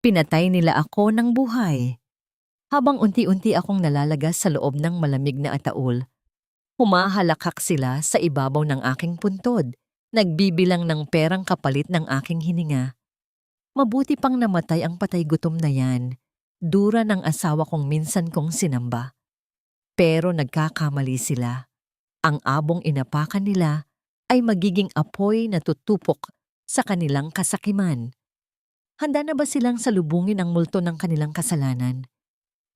Pinatay nila ako ng buhay. Habang unti-unti akong nalalagas sa loob ng malamig na ataol, humahalakhak sila sa ibabaw ng aking puntod, nagbibilang ng perang kapalit ng aking hininga. Mabuti pang namatay ang patay gutom na yan, dura ng asawa kong minsan kong sinamba. Pero nagkakamali sila. Ang abong inapakan nila ay magiging apoy na tutupok sa kanilang kasakiman. Handa na ba silang salubungin ang multo ng kanilang kasalanan?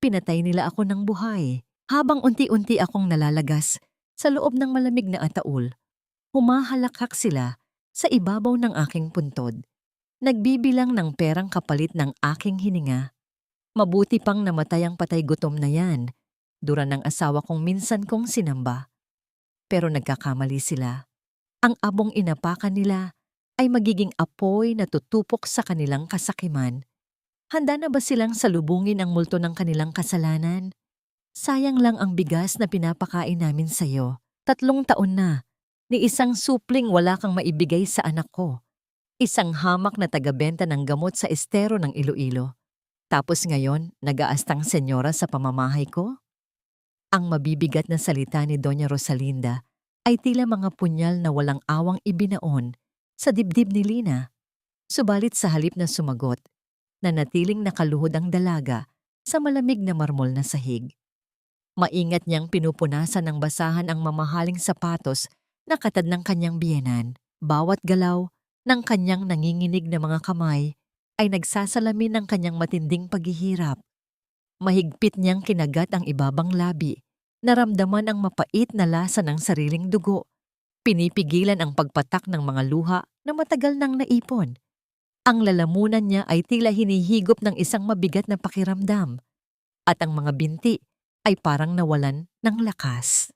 Pinatay nila ako ng buhay. Habang unti-unti akong nalalagas sa loob ng malamig na ataol, humahalakhak sila sa ibabaw ng aking puntod, nagbibilang ng perang kapalit ng aking hininga. Mabuti pang namatay ang patay gutom na yan, dura ng asawa kong minsan kong sinamba. Pero nagkakamali sila. Ang abong inapakan nila ay magiging apoy na tutupok sa kanilang kasakiman. Handa na ba silang salubungin ang multo ng kanilang kasalanan? Sayang lang ang bigas na pinapakain namin sa'yo. 3 taon na, ni isang supling wala kang maibigay sa anak ko. Isang hamak na tagabenta ng gamot sa estero ng Iloilo. Tapos ngayon, nag-aastang senyora sa pamamahay ko? Ang mabibigat na salita ni Doña Rosalinda ay tila mga punyal na walang awang ibinaon sa dibdib ni Lina. Subalit sa halip na sumagot, nanatiling nakaluhod ang dalaga sa malamig na marmol na sahig. Maingat niyang pinupunasan ng basahan ang mamahaling sapatos na katad ng kanyang biyenan. Bawat galaw ng kanyang nanginginig na mga kamay ay nagsasalamin ng kanyang matinding paghihirap. Mahigpit niyang kinagat ang ibabang labi, naramdaman ang mapait na lasa ng sariling dugo. Pinipigilan ang pagpatak ng mga luha na matagal nang naipon. Ang lalamunan niya ay tila hinihigop ng isang mabigat na pakiramdam, at ang mga binti ay parang nawalan ng lakas.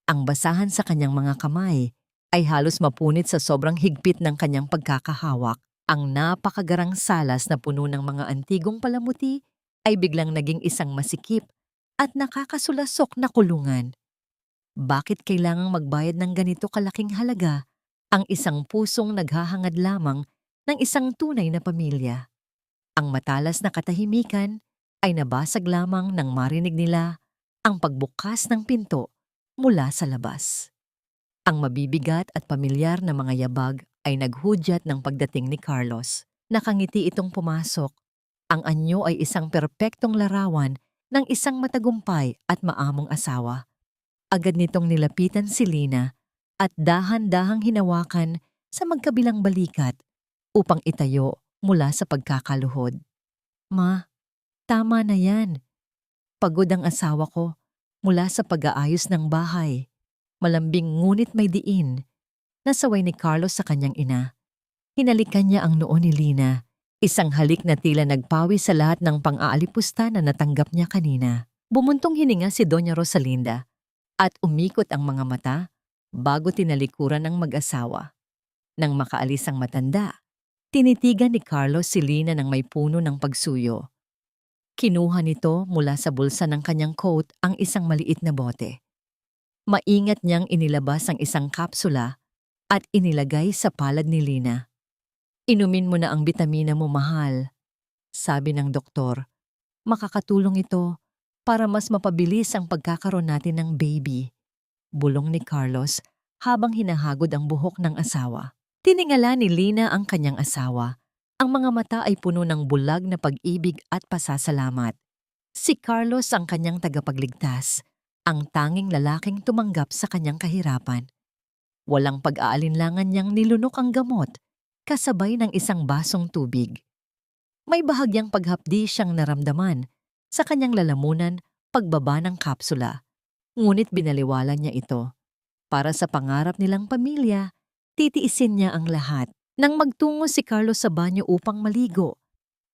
Ang basahan sa kanyang mga kamay ay halos mapunit sa sobrang higpit ng kanyang pagkakahawak. Ang napakagarang salas na puno ng mga antigong palamuti ay biglang naging isang masikip at nakakasulasok na kulungan. Bakit kailangang magbayad ng ganito kalaking halaga ang isang pusong naghahangad lamang ng isang tunay na pamilya? Ang matalas na katahimikan ay nabasag lamang nang marinig nila ang pagbukas ng pinto mula sa labas. Ang mabibigat at pamilyar na mga yabag ay naghudyat ng pagdating ni Carlos. Nakangiti itong pumasok. Ang anyo ay isang perpektong larawan ng isang matagumpay at maamong asawa. Agad nitong nilapitan si Lina at dahan-dahang hinawakan sa magkabilang balikat upang itayo mula sa pagkakaluhod. Ma, tama na yan. Pagod ang asawa ko mula sa pag-aayos ng bahay. Malambing ngunit may diin. Nasaway ni Carlos sa kanyang ina. Hinalikan niya ang noo ni Lina. Isang halik na tila nagpawi sa lahat ng pang-aalipusta na natanggap niya kanina. Bumuntong hininga si Doña Rosalinda at umikot ang mga mata bago tinalikuran ng mag-asawa. Nang makaalis ang matanda, tinitigan ni Carlos si Lina ng may puno ng pagsuyo. Kinuha nito mula sa bulsa ng kanyang coat ang isang maliit na bote. Maingat niyang inilabas ang isang kapsula at inilagay sa palad ni Lina. Inumin mo na ang bitamina mo, mahal, sabi ng doktor. Makakatulong ito para mas mapabilis ang pagkakaroon natin ng baby. Bulong ni Carlos habang hinahagod ang buhok ng asawa. Tiningala ni Lina ang kanyang asawa. Ang mga mata ay puno ng bulag na pag-ibig at pasasalamat. Si Carlos ang kanyang tagapagligtas, ang tanging lalaking tumanggap sa kanyang kahirapan. Walang pag-aalinlangan niyang nilunok ang gamot, kasabay ng isang basong tubig. May bahagyang paghapdi siyang naramdaman sa kanyang lalamunan pagbaba ng kapsula, ngunit binaliwala niya ito. Para sa pangarap nilang pamilya, titiisin niya ang lahat. Nang magtungo si Carlos sa banyo upang maligo,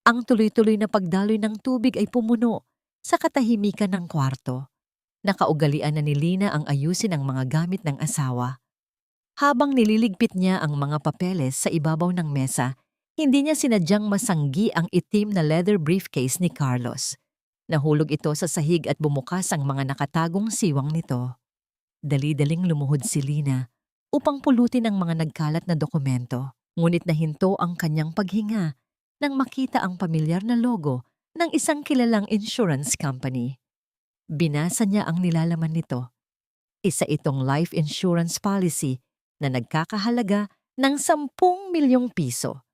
ang tuloy-tuloy na pagdaloy ng tubig ay pumuno sa katahimikan ng kwarto. Nakaugalian na ni Lina ang ayusin ang mga gamit ng asawa. Habang nililigpit niya ang mga papeles sa ibabaw ng mesa, hindi niya sinadyang masanggi ang itim na leather briefcase ni Carlos. Nahulog ito sa sahig at bumukas ang mga nakatagong siwang nito. Dali-daling lumuhod si Lina upang pulutin ang mga nagkalat na dokumento. Ngunit nahinto ang kanyang paghinga nang makita ang pamilyar na logo ng isang kilalang insurance company. Binasa niya ang nilalaman nito. Isa itong life insurance policy na nagkakahalaga ng 10 milyong piso.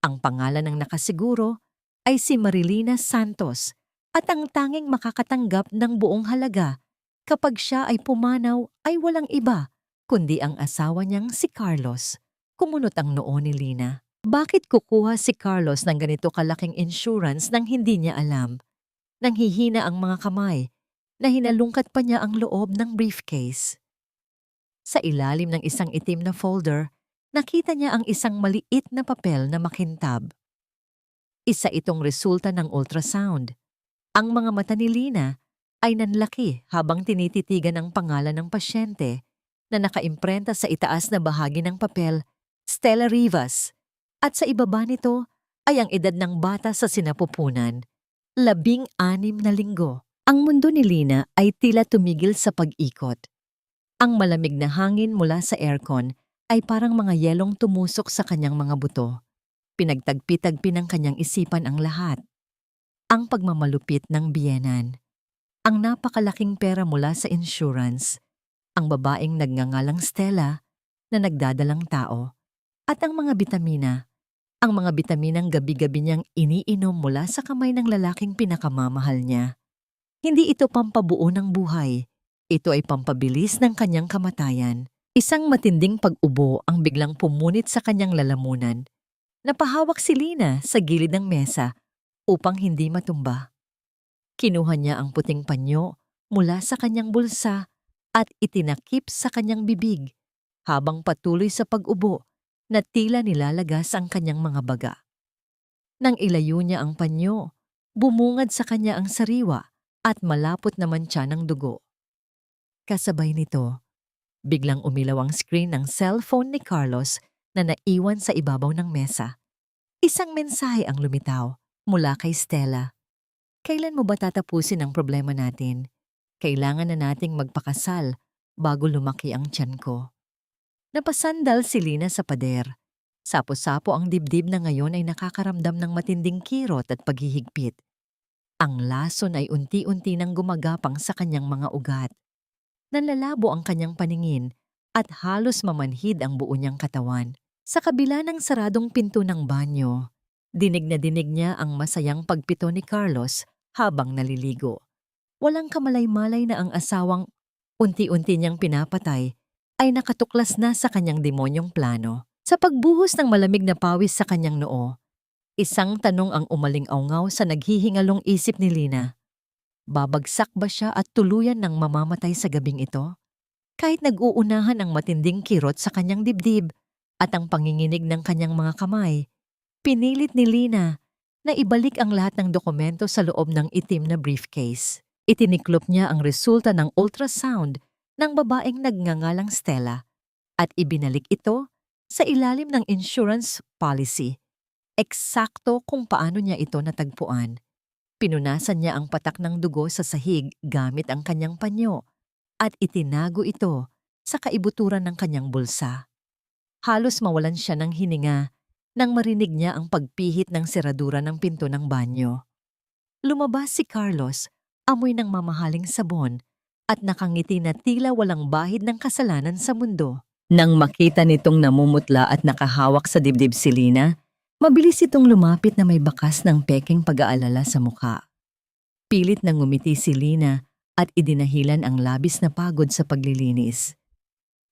Ang pangalan ng nakasiguro ay si Marilina Santos at ang tanging makakatanggap ng buong halaga kapag siya ay pumanaw ay walang iba kundi ang asawa niyang si Carlos. Kumunot ang noo ni Lina. Bakit kukuha si Carlos ng ganito kalaking insurance nang hindi niya alam? Nanghihina ang mga kamay na hinalungkat pa niya ang loob ng briefcase. Sa ilalim ng isang itim na folder, nakita niya ang isang maliit na papel na makintab. Isa itong resulta ng ultrasound. Ang mga mata ni Lina ay nanlaki habang tinititigan ang pangalan ng pasyente na nakaimprenta sa itaas na bahagi ng papel, Stella Rivas, at sa ibaba nito ay ang edad ng bata sa sinapupunan, 16 na linggo. Ang mundo ni Lina ay tila tumigil sa pag-ikot. Ang malamig na hangin mula sa aircon ay parang mga yelong tumusok sa kanyang mga buto. Pinagtagpi-tagpi ng kanyang isipan ang lahat. Ang pagmamalupit ng biyenan. Ang napakalaking pera mula sa insurance. Ang babaeng nagngangalang Stella na nagdadalang tao. At ang mga bitamina. Ang mga bitaminang gabi-gabi niyang iniinom mula sa kamay ng lalaking pinakamamahal niya. Hindi ito pampabuo ng buhay. Ito ay pampabilis ng kanyang kamatayan. Isang matinding pag-ubo ang biglang pumunit sa kanyang lalamunan. Napahawak si Lina sa gilid ng mesa upang hindi matumba. Kinuha niya ang puting panyo mula sa kanyang bulsa at itinakip sa kanyang bibig habang patuloy sa pag-ubo na tila nilalagas ang kanyang mga baga. Nang ilayo niya ang panyo, bumungad sa kanya ang sariwa at malapot naman siya ng dugo. Kasabay nito, biglang umilaw ang screen ng cellphone ni Carlos na naiwan sa ibabaw ng mesa. Isang mensahe ang lumitaw mula kay Stella. Kailan mo ba tatapusin ang problema natin? Kailangan na nating magpakasal bago lumaki ang tiyan ko. Napasandal si Lina sa pader. Sapo-sapo ang dibdib na ngayon ay nakakaramdam ng matinding kirot at paghihigpit. Ang lason ay unti-unti nang gumagapang sa kanyang mga ugat. Nanlalabo ang kanyang paningin at halos mamanhid ang buo niyang katawan. Sa kabila ng saradong pinto ng banyo, dinig na dinig niya ang masayang pagpito ni Carlos habang naliligo. Walang kamalay-malay na ang asawang unti-unti niyang pinapatay ay nakatuklas na sa kanyang demonyong plano. Sa pagbuhos ng malamig na pawis sa kanyang noo, isang tanong ang umaling-aungaw sa naghihingalong isip ni Lina. Babagsak ba siya at tuluyan ng mamamatay sa gabing ito? Kahit nag-uunahan ang matinding kirot sa kanyang dibdib at ang panginginig ng kanyang mga kamay, pinilit ni Lina na ibalik ang lahat ng dokumento sa loob ng itim na briefcase. Itiniklop niya ang resulta ng ultrasound ng babaeng nagngangalang Stella at ibinalik ito sa ilalim ng insurance policy. Eksakto kung paano niya ito natagpuan. Pinunasan niya ang patak ng dugo sa sahig gamit ang kanyang panyo at itinago ito sa kaibuturan ng kanyang bulsa. Halos mawalan siya ng hininga nang marinig niya ang pagpihit ng seradura ng pinto ng banyo. Lumabas si Carlos, amoy ng mamahaling sabon at nakangiti na tila walang bahid ng kasalanan sa mundo. Nang makita nitong namumutla at nakahawak sa dibdib si Lina, mabilis itong lumapit na may bakas ng peking pag-aalala sa mukha. Pilit na ngumiti si Lina at idinahilan ang labis na pagod sa paglilinis.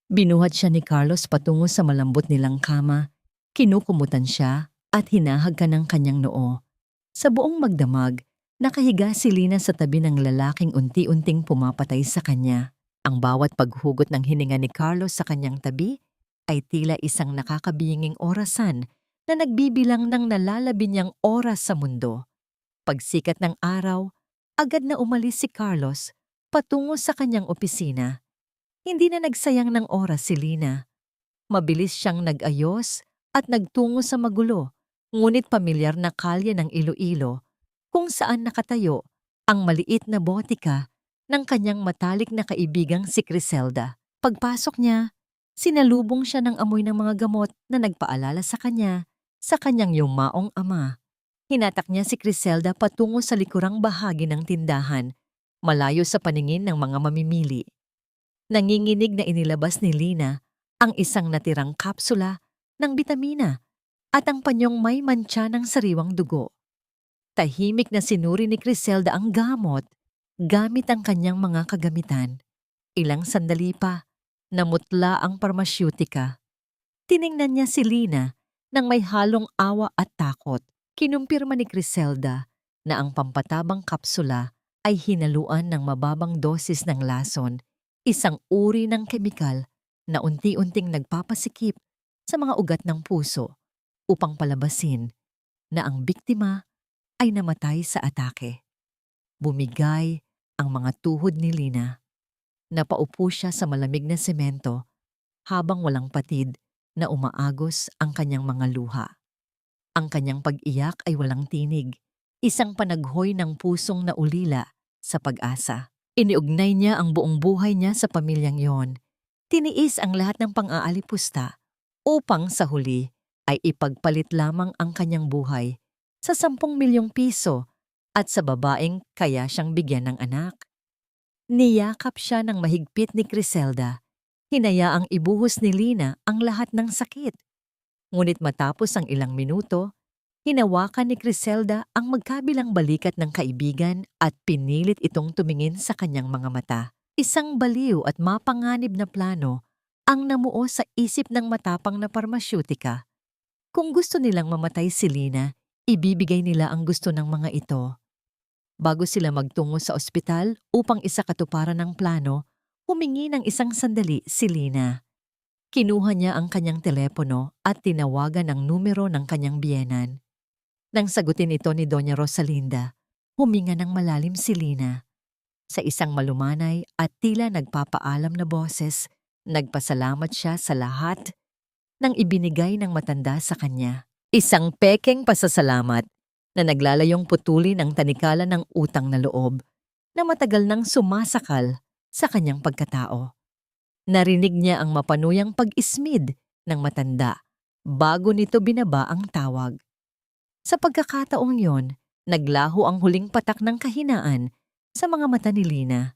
Binuhat siya ni Carlos patungo sa malambot nilang kama, kinukumutan siya at hinahagkan ng kanyang noo. Sa buong magdamag, nakahiga si Lina sa tabi ng lalaking unti-unting pumapatay sa kanya. Ang bawat paghugot ng hininga ni Carlos sa kanyang tabi ay tila isang nakakabinging orasan na nagbibilang ng nalalabi niyang oras sa mundo. Pagsikat ng araw, agad na umalis si Carlos patungo sa kanyang opisina. Hindi na nagsayang ng oras si Lina. Mabilis siyang nag-ayos at nagtungo sa magulo, ngunit pamilyar na kalye ng Iloilo, kung saan nakatayo ang maliit na botika ng kanyang matalik na kaibigang si Criselda. Pagpasok niya, sinalubong siya ng amoy ng mga gamot na nagpaalala sa kanya sa kanyang yumaong ama. Hinatak niya si Criselda patungo sa likurang bahagi ng tindahan, malayo sa paningin ng mga mamimili. Nanginginig na inilabas ni Lina ang isang natirang kapsula ng bitamina at ang panyong may mantsa ng sariwang dugo. Tahimik na sinuri ni Criselda ang gamot gamit ang kanyang mga kagamitan. Ilang sandali pa, namutla ang parmasyutika. Tiningnan niya si Lina nang may halong awa at takot. Kinumpirma ni Criselda na ang pampatabang kapsula ay hinaluan ng mababang dosis ng lason, isang uri ng kemikal na unti-unting nagpapasikip sa mga ugat ng puso upang palabasin na ang biktima ay namatay sa atake. Bumigay ang mga tuhod ni Lina. Napaupo siya sa malamig na semento habang walang patid na umaagos ang kanyang mga luha. Ang kanyang pag-iyak ay walang tinig, isang panaghoy ng pusong naulila sa pag-asa. Iniugnay niya ang buong buhay niya sa pamilyang yon. Tiniis ang lahat ng pang-aalipusta upang sa huli ay ipagpalit lamang ang kanyang buhay sa 10 milyong piso at sa babaeng kaya siyang bigyan ng anak. Niyakap siya ng mahigpit ni Criselda. Hinayaang ibuhos ni Lina ang lahat ng sakit. Ngunit matapos ang ilang minuto, hinawakan ni Criselda ang magkabilang balikat ng kaibigan at pinilit itong tumingin sa kanyang mga mata. Isang baliw at mapanganib na plano ang namuo sa isip ng matapang na parmasyutika. Kung gusto nilang mamatay si Lina, ibibigay nila ang gusto ng mga ito. Bago sila magtungo sa ospital upang isakatuparan ng plano, humingi ng isang sandali si Lina. Kinuha niya ang kanyang telepono at tinawagan ang numero ng kanyang biyenan. Nang sagutin ito ni Doña Rosalinda, huminga ng malalim si Lina. Sa isang malumanay at tila nagpapaalam na boses, nagpasalamat siya sa lahat ng ibinigay ng matanda sa kanya. Isang pekeng pasasalamat na naglalayong putulin ang tanikalan ng utang na loob na matagal nang sumasakal sa kanyang pagkatao. Narinig niya ang mapanuyang pag-ismid ng matanda bago nito binaba ang tawag. Sa pagkakataong yon, naglaho ang huling patak ng kahinaan sa mga mata ni Lina.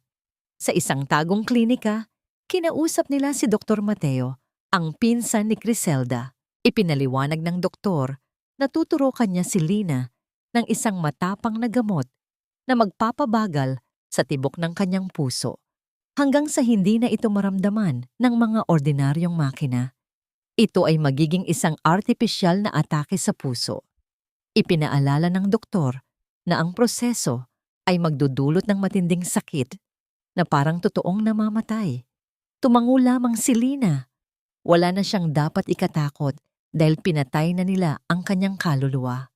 Sa isang tagong klinika, kinausap nila si Dr. Mateo, ang pinsan ni Criselda. Ipinaliwanag ng doktor na tuturukan niya si Lina ng isang matapang na gamot na magpapabagal sa tibok ng kanyang puso hanggang sa hindi na ito maramdaman ng mga ordinaryong makina. Ito ay magiging isang artipisyal na atake sa puso. Ipinaalala ng doktor na ang proseso ay magdudulot ng matinding sakit na parang totoong namamatay. Tumango lamang si Lina. Wala na siyang dapat ikatakot dahil pinatay na nila ang kanyang kaluluwa.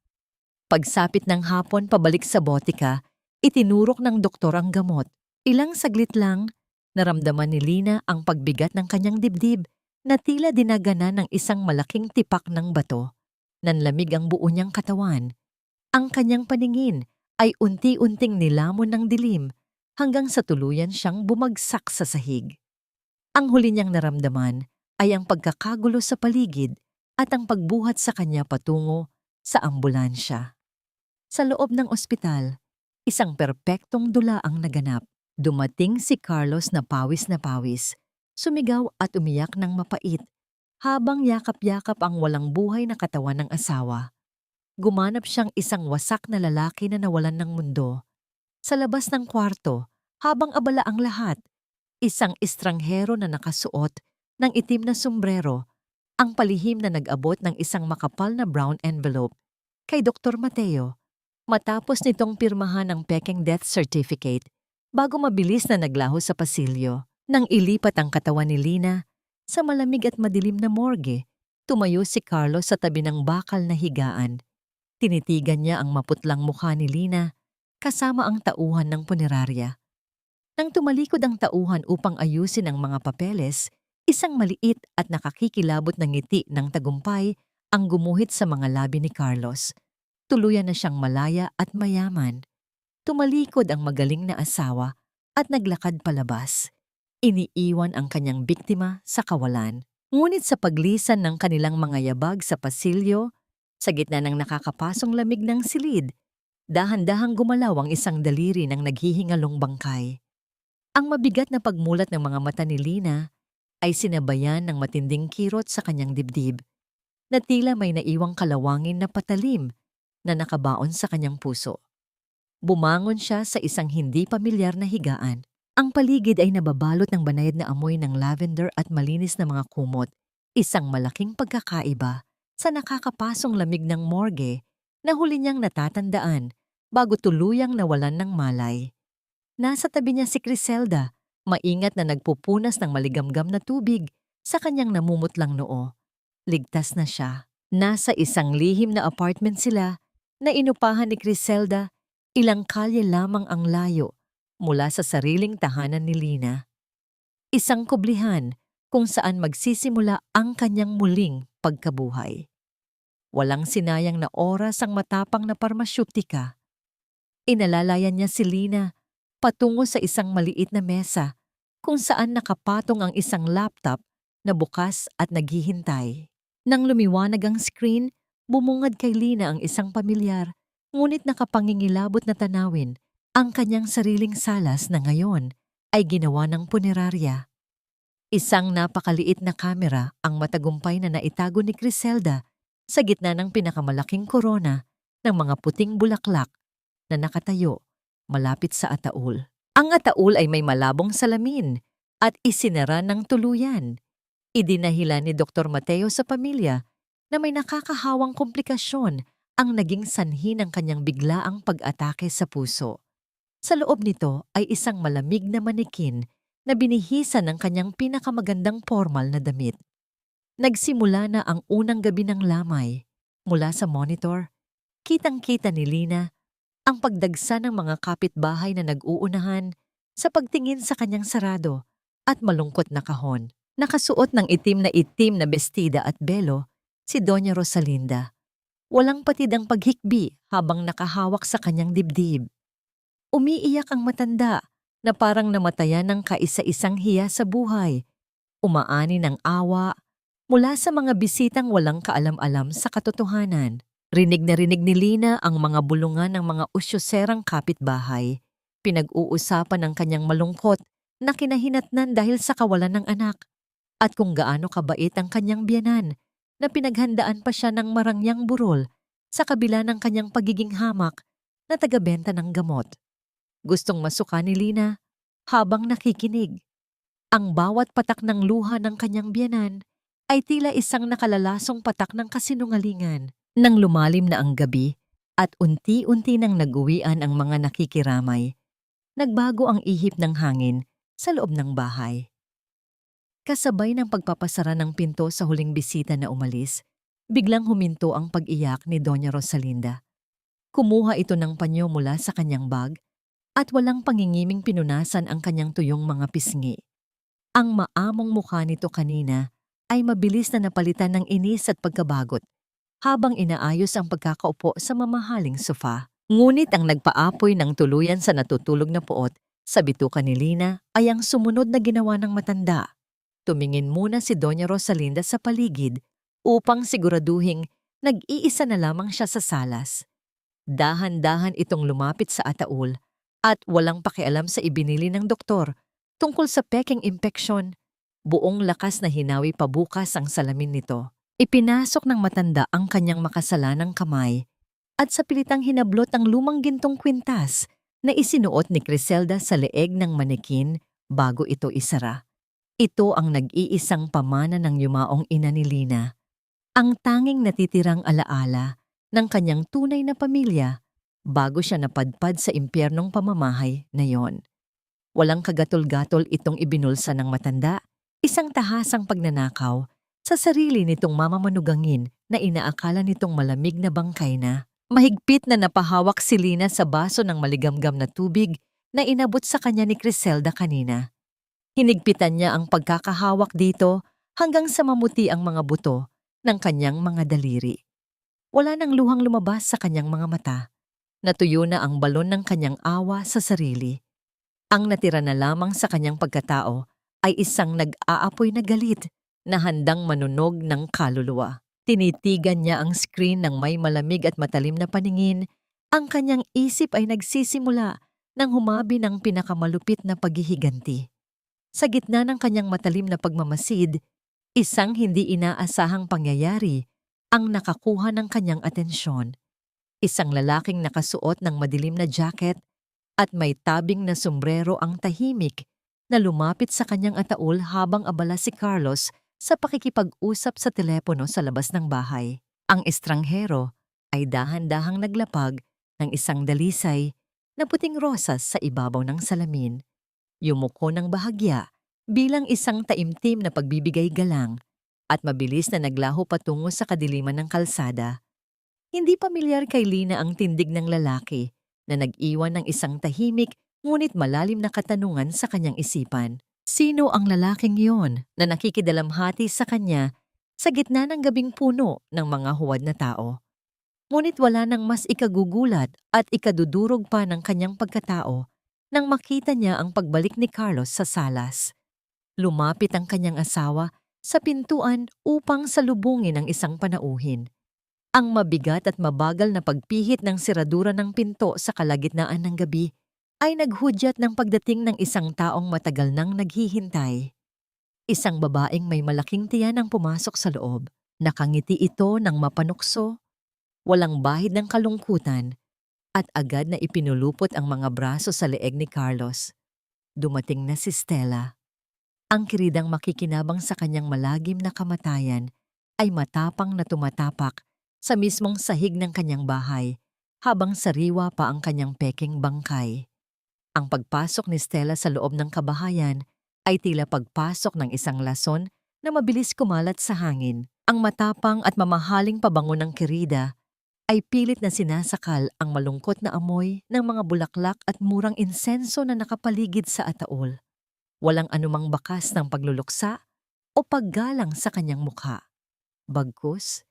Pagsapit ng hapon pabalik sa botika, itinurok ng doktor ang gamot. Ilang saglit lang, naramdaman ni Lina ang pagbigat ng kanyang dibdib na tila dinagana ng isang malaking tipak ng bato. Nanlamig ang buo niyang katawan. Ang kanyang paningin ay unti-unting nilamon ng dilim hanggang sa tuluyan siyang bumagsak sa sahig. Ang huli niyang naramdaman ay ang pagkakagulo sa paligid at ang pagbuhat sa kanya patungo sa ambulansya. Sa loob ng ospital, isang perpektong dula ang naganap. Dumating si Carlos na pawis, sumigaw at umiyak ng mapait habang yakap-yakap ang walang buhay na katawan ng asawa. Gumanap siyang isang wasak na lalaki na nawalan ng mundo. Sa labas ng kwarto, habang abala ang lahat, isang estranghero na nakasuot ng itim na sombrero, ang palihim na nag-abot ng isang makapal na brown envelope kay Dr. Mateo matapos nitong pirmahan ang pekeng death certificate bago mabilis na naglaho sa pasilyo. Nang ilipat ang katawan ni Lina sa malamig at madilim na morgue, tumayo si Carlos sa tabi ng bakal na higaan. Tinitigan niya ang maputlang mukha ni Lina kasama ang tauhan ng punerarya. Nang tumalikod ang tauhan upang ayusin ang mga papeles, isang maliit at nakakikilabot na ngiti ng tagumpay ang gumuhit sa mga labi ni Carlos. Tuluyan na siyang malaya at mayaman. Tumalikod ang magaling na asawa at naglakad palabas. Iniiwan ang kanyang biktima sa kawalan. Ngunit sa paglisan ng kanilang mga yabag sa pasilyo, Sa gitna ng nakakapasong lamig ng silid, dahan-dahang gumalaw ang isang daliri ng naghihingalong bangkay. Ang mabigat na pagmulat ng mga mata ni Lina ay sinabayan ng matinding kirot sa kanyang dibdib, na tila may naiwang kalawangin na patalim na nakabaon sa kanyang puso. Bumangon siya sa isang hindi pamilyar na higaan. Ang paligid ay nababalot ng banayad na amoy ng lavender at malinis na mga kumot, isang malaking pagkakaiba sa nakakapasong lamig ng morgue na huli niyang natatandaan bago tuluyang nawalan ng malay. Nasa tabi niya si Criselda, maingat na nagpupunas ng maligamgam na tubig sa kanyang namumutlang noo. Ligtas na siya. Nasa isang lihim na apartment sila na inupahan ni Criselda, ilang kalye lamang ang layo mula sa sariling tahanan ni Lina. Isang kublihan kung saan magsisimula ang kanyang muling pagkabuhay. Walang sinayang na oras ang matapang na parmasyutika. Inalalayan niya si Lina patungo sa isang maliit na mesa kung saan nakapatong ang isang laptop na bukas at naghihintay. Nang lumiwanag ang screen, bumungad kay Lina ang isang pamilyar, ngunit nakapangingilabot na tanawin ang kanyang sariling salas na ngayon ay ginawa ng punerarya. Isang napakaliit na kamera ang matagumpay na naitago ni Criselda sa gitna ng pinakamalaking korona ng mga puting bulaklak na nakatayo malapit sa ataul. Ang ataul ay may malabong salamin at isinara ng tuluyan. Idinahila ni Dr. Mateo sa pamilya na may nakakahawang komplikasyon ang naging sanhi ng kanyang biglaang pag-atake sa puso. Sa loob nito ay isang malamig na manikin na binihisan ng kanyang pinakamagandang formal na damit. Nagsimula na ang unang gabi ng lamay. Mula sa monitor, kitang-kita ni Lina ang pagdagsa ng mga kapitbahay na nag-uunahan sa pagtingin sa kanyang sarado at malungkot na kahon. Nakasuot ng itim na bestida at belo si Doña Rosalinda. Walang patid ang paghikbi habang nakahawak sa kanyang dibdib. Umiiyak ang matanda na parang namatayan ng kaisa-isang hiya sa buhay. Umaani ng awa mula sa mga bisitang walang kaalam-alam sa katotohanan. Rinig na rinig ni Lina ang mga bulungan ng mga usyoserang kapitbahay. Pinag-uusapan ng kanyang malungkot na kinahinatnan dahil sa kawalan ng anak at kung gaano kabait ang kanyang biyanan na pinaghandaan pa siya ng marangyang burol sa kabila ng kanyang pagiging hamak na tagabenta ng gamot. Gustong masuka ni Lina habang nakikinig. Ang bawat patak ng luha ng kanyang biyanan ay tila isang nakalalasong patak ng kasinungalingan. Nang lumalim na ang gabi at unti-unti nang nag-uwian ang mga nakikiramay, nagbago ang ihip ng hangin sa loob ng bahay. Kasabay ng pagpapasara ng pinto sa huling bisita na umalis, biglang huminto ang pag-iyak ni Doña Rosalinda. Kumuha ito ng panyo mula sa kanyang bag at walang pangingiming pinunasan ang kanyang tuyong mga pisngi. Ang maamong mukha nito kanina ay mabilis na napalitan ng inis at pagkabagot habang inaayos ang pagkakaupo sa mamahaling sofa. Ngunit ang nagpaapoy ng tuluyan sa natutulog na puot sa bituka ni Lina ay ang sumunod na ginawa ng matanda. Tumingin muna si Doña Rosalinda sa paligid upang siguraduhing nag-iisa na lamang siya sa salas. Dahan-dahan itong lumapit sa ataul at walang pakialam sa ibinili ng doktor tungkol sa peking impeksyon. Buong lakas na hinawi pabukas ang salamin nito. Ipinasok ng matanda ang kanyang makasalanang kamay at sa pilitang hinablot ang lumang gintong kwintas na isinuot ni Criselda sa leeg ng manikin bago ito isara. Ito ang nag-iisang pamana ng yumaong ina ni Lina. Ang tanging natitirang alaala ng kanyang tunay na pamilya bago siya napadpad sa impyernong pamamahay na yon. Walang kagatol-gatol itong ibinulsa ng matanda, isang tahasang pagnanakaw sa sarili nitong mamamanugangin na inaakala nitong malamig na bangkay na. Mahigpit na napahawak si Lina sa baso ng maligamgam na tubig na inabot sa kanya ni Criselda kanina. Hinigpitan niya ang pagkakahawak dito hanggang sa mamuti ang mga buto ng kanyang mga daliri. Wala nang luhang lumabas sa kanyang mga mata. Natuyo na ang balon ng kanyang awa sa sarili. Ang natira na lamang sa kanyang pagkatao ay isang nag-aapoy na galit na handang manunog ng kaluluwa. Tinitigan niya ang screen ng may malamig at matalim na paningin. Ang kanyang isip ay nagsisimula nang humabi ng pinakamalupit na paghihiganti. Sa gitna ng kanyang matalim na pagmamasid, isang hindi inaasahang pangyayari ang nakakuha ng kanyang atensyon. Isang lalaking nakasuot ng madilim na jacket at may tabing na sombrero ang tahimik na lumapit sa kanyang ataul habang abala si Carlos sa pakikipag-usap sa telepono sa labas ng bahay. Ang estranghero ay dahan-dahang naglapag ng isang dalisay na puting rosas sa ibabaw ng salamin. Yumuko ng bahagya bilang isang taimtim na pagbibigay galang at mabilis na naglaho patungo sa kadiliman ng kalsada. Hindi pamilyar kay Lina ang tindig ng lalaki na nag-iwan ng isang tahimik ngunit malalim na katanungan sa kanyang isipan. Sino ang lalaking iyon na nakikidalamhati sa kanya sa gitna ng gabing puno ng mga huwad na tao? Ngunit wala nang mas ikagugulat at ikadudurog pa ng kanyang pagkatao nang makita niya ang pagbalik ni Carlos sa salas. Lumapit ang kanyang asawa sa pintuan upang salubungin ang isang panauhin. Ang mabigat at mabagal na pagpihit ng siradura ng pinto sa kalagitnaan ng gabi ay naghudyat ng pagdating ng isang taong matagal nang naghihintay. Isang babaeng may malaking tiyan ang pumasok sa loob. Nakangiti ito ng mapanukso, walang bahid ng kalungkutan, at agad na ipinulupot ang mga braso sa leeg ni Carlos. Dumating na si Stella. Ang kiridang makikinabang sa kanyang malagim na kamatayan ay matapang na tumatapak sa mismong sahig ng kanyang bahay habang sariwa pa ang kanyang peking bangkay. Ang pagpasok ni Stella sa loob ng kabahayan ay tila pagpasok ng isang lason na mabilis kumalat sa hangin. Ang matapang at mamahaling pabango ng kirida ay pilit na sinasakal ang malungkot na amoy ng mga bulaklak at murang insenso na nakapaligid sa ataol. Walang anumang bakas ng pagluluksa o paggalang sa kanyang mukha. Bagkus,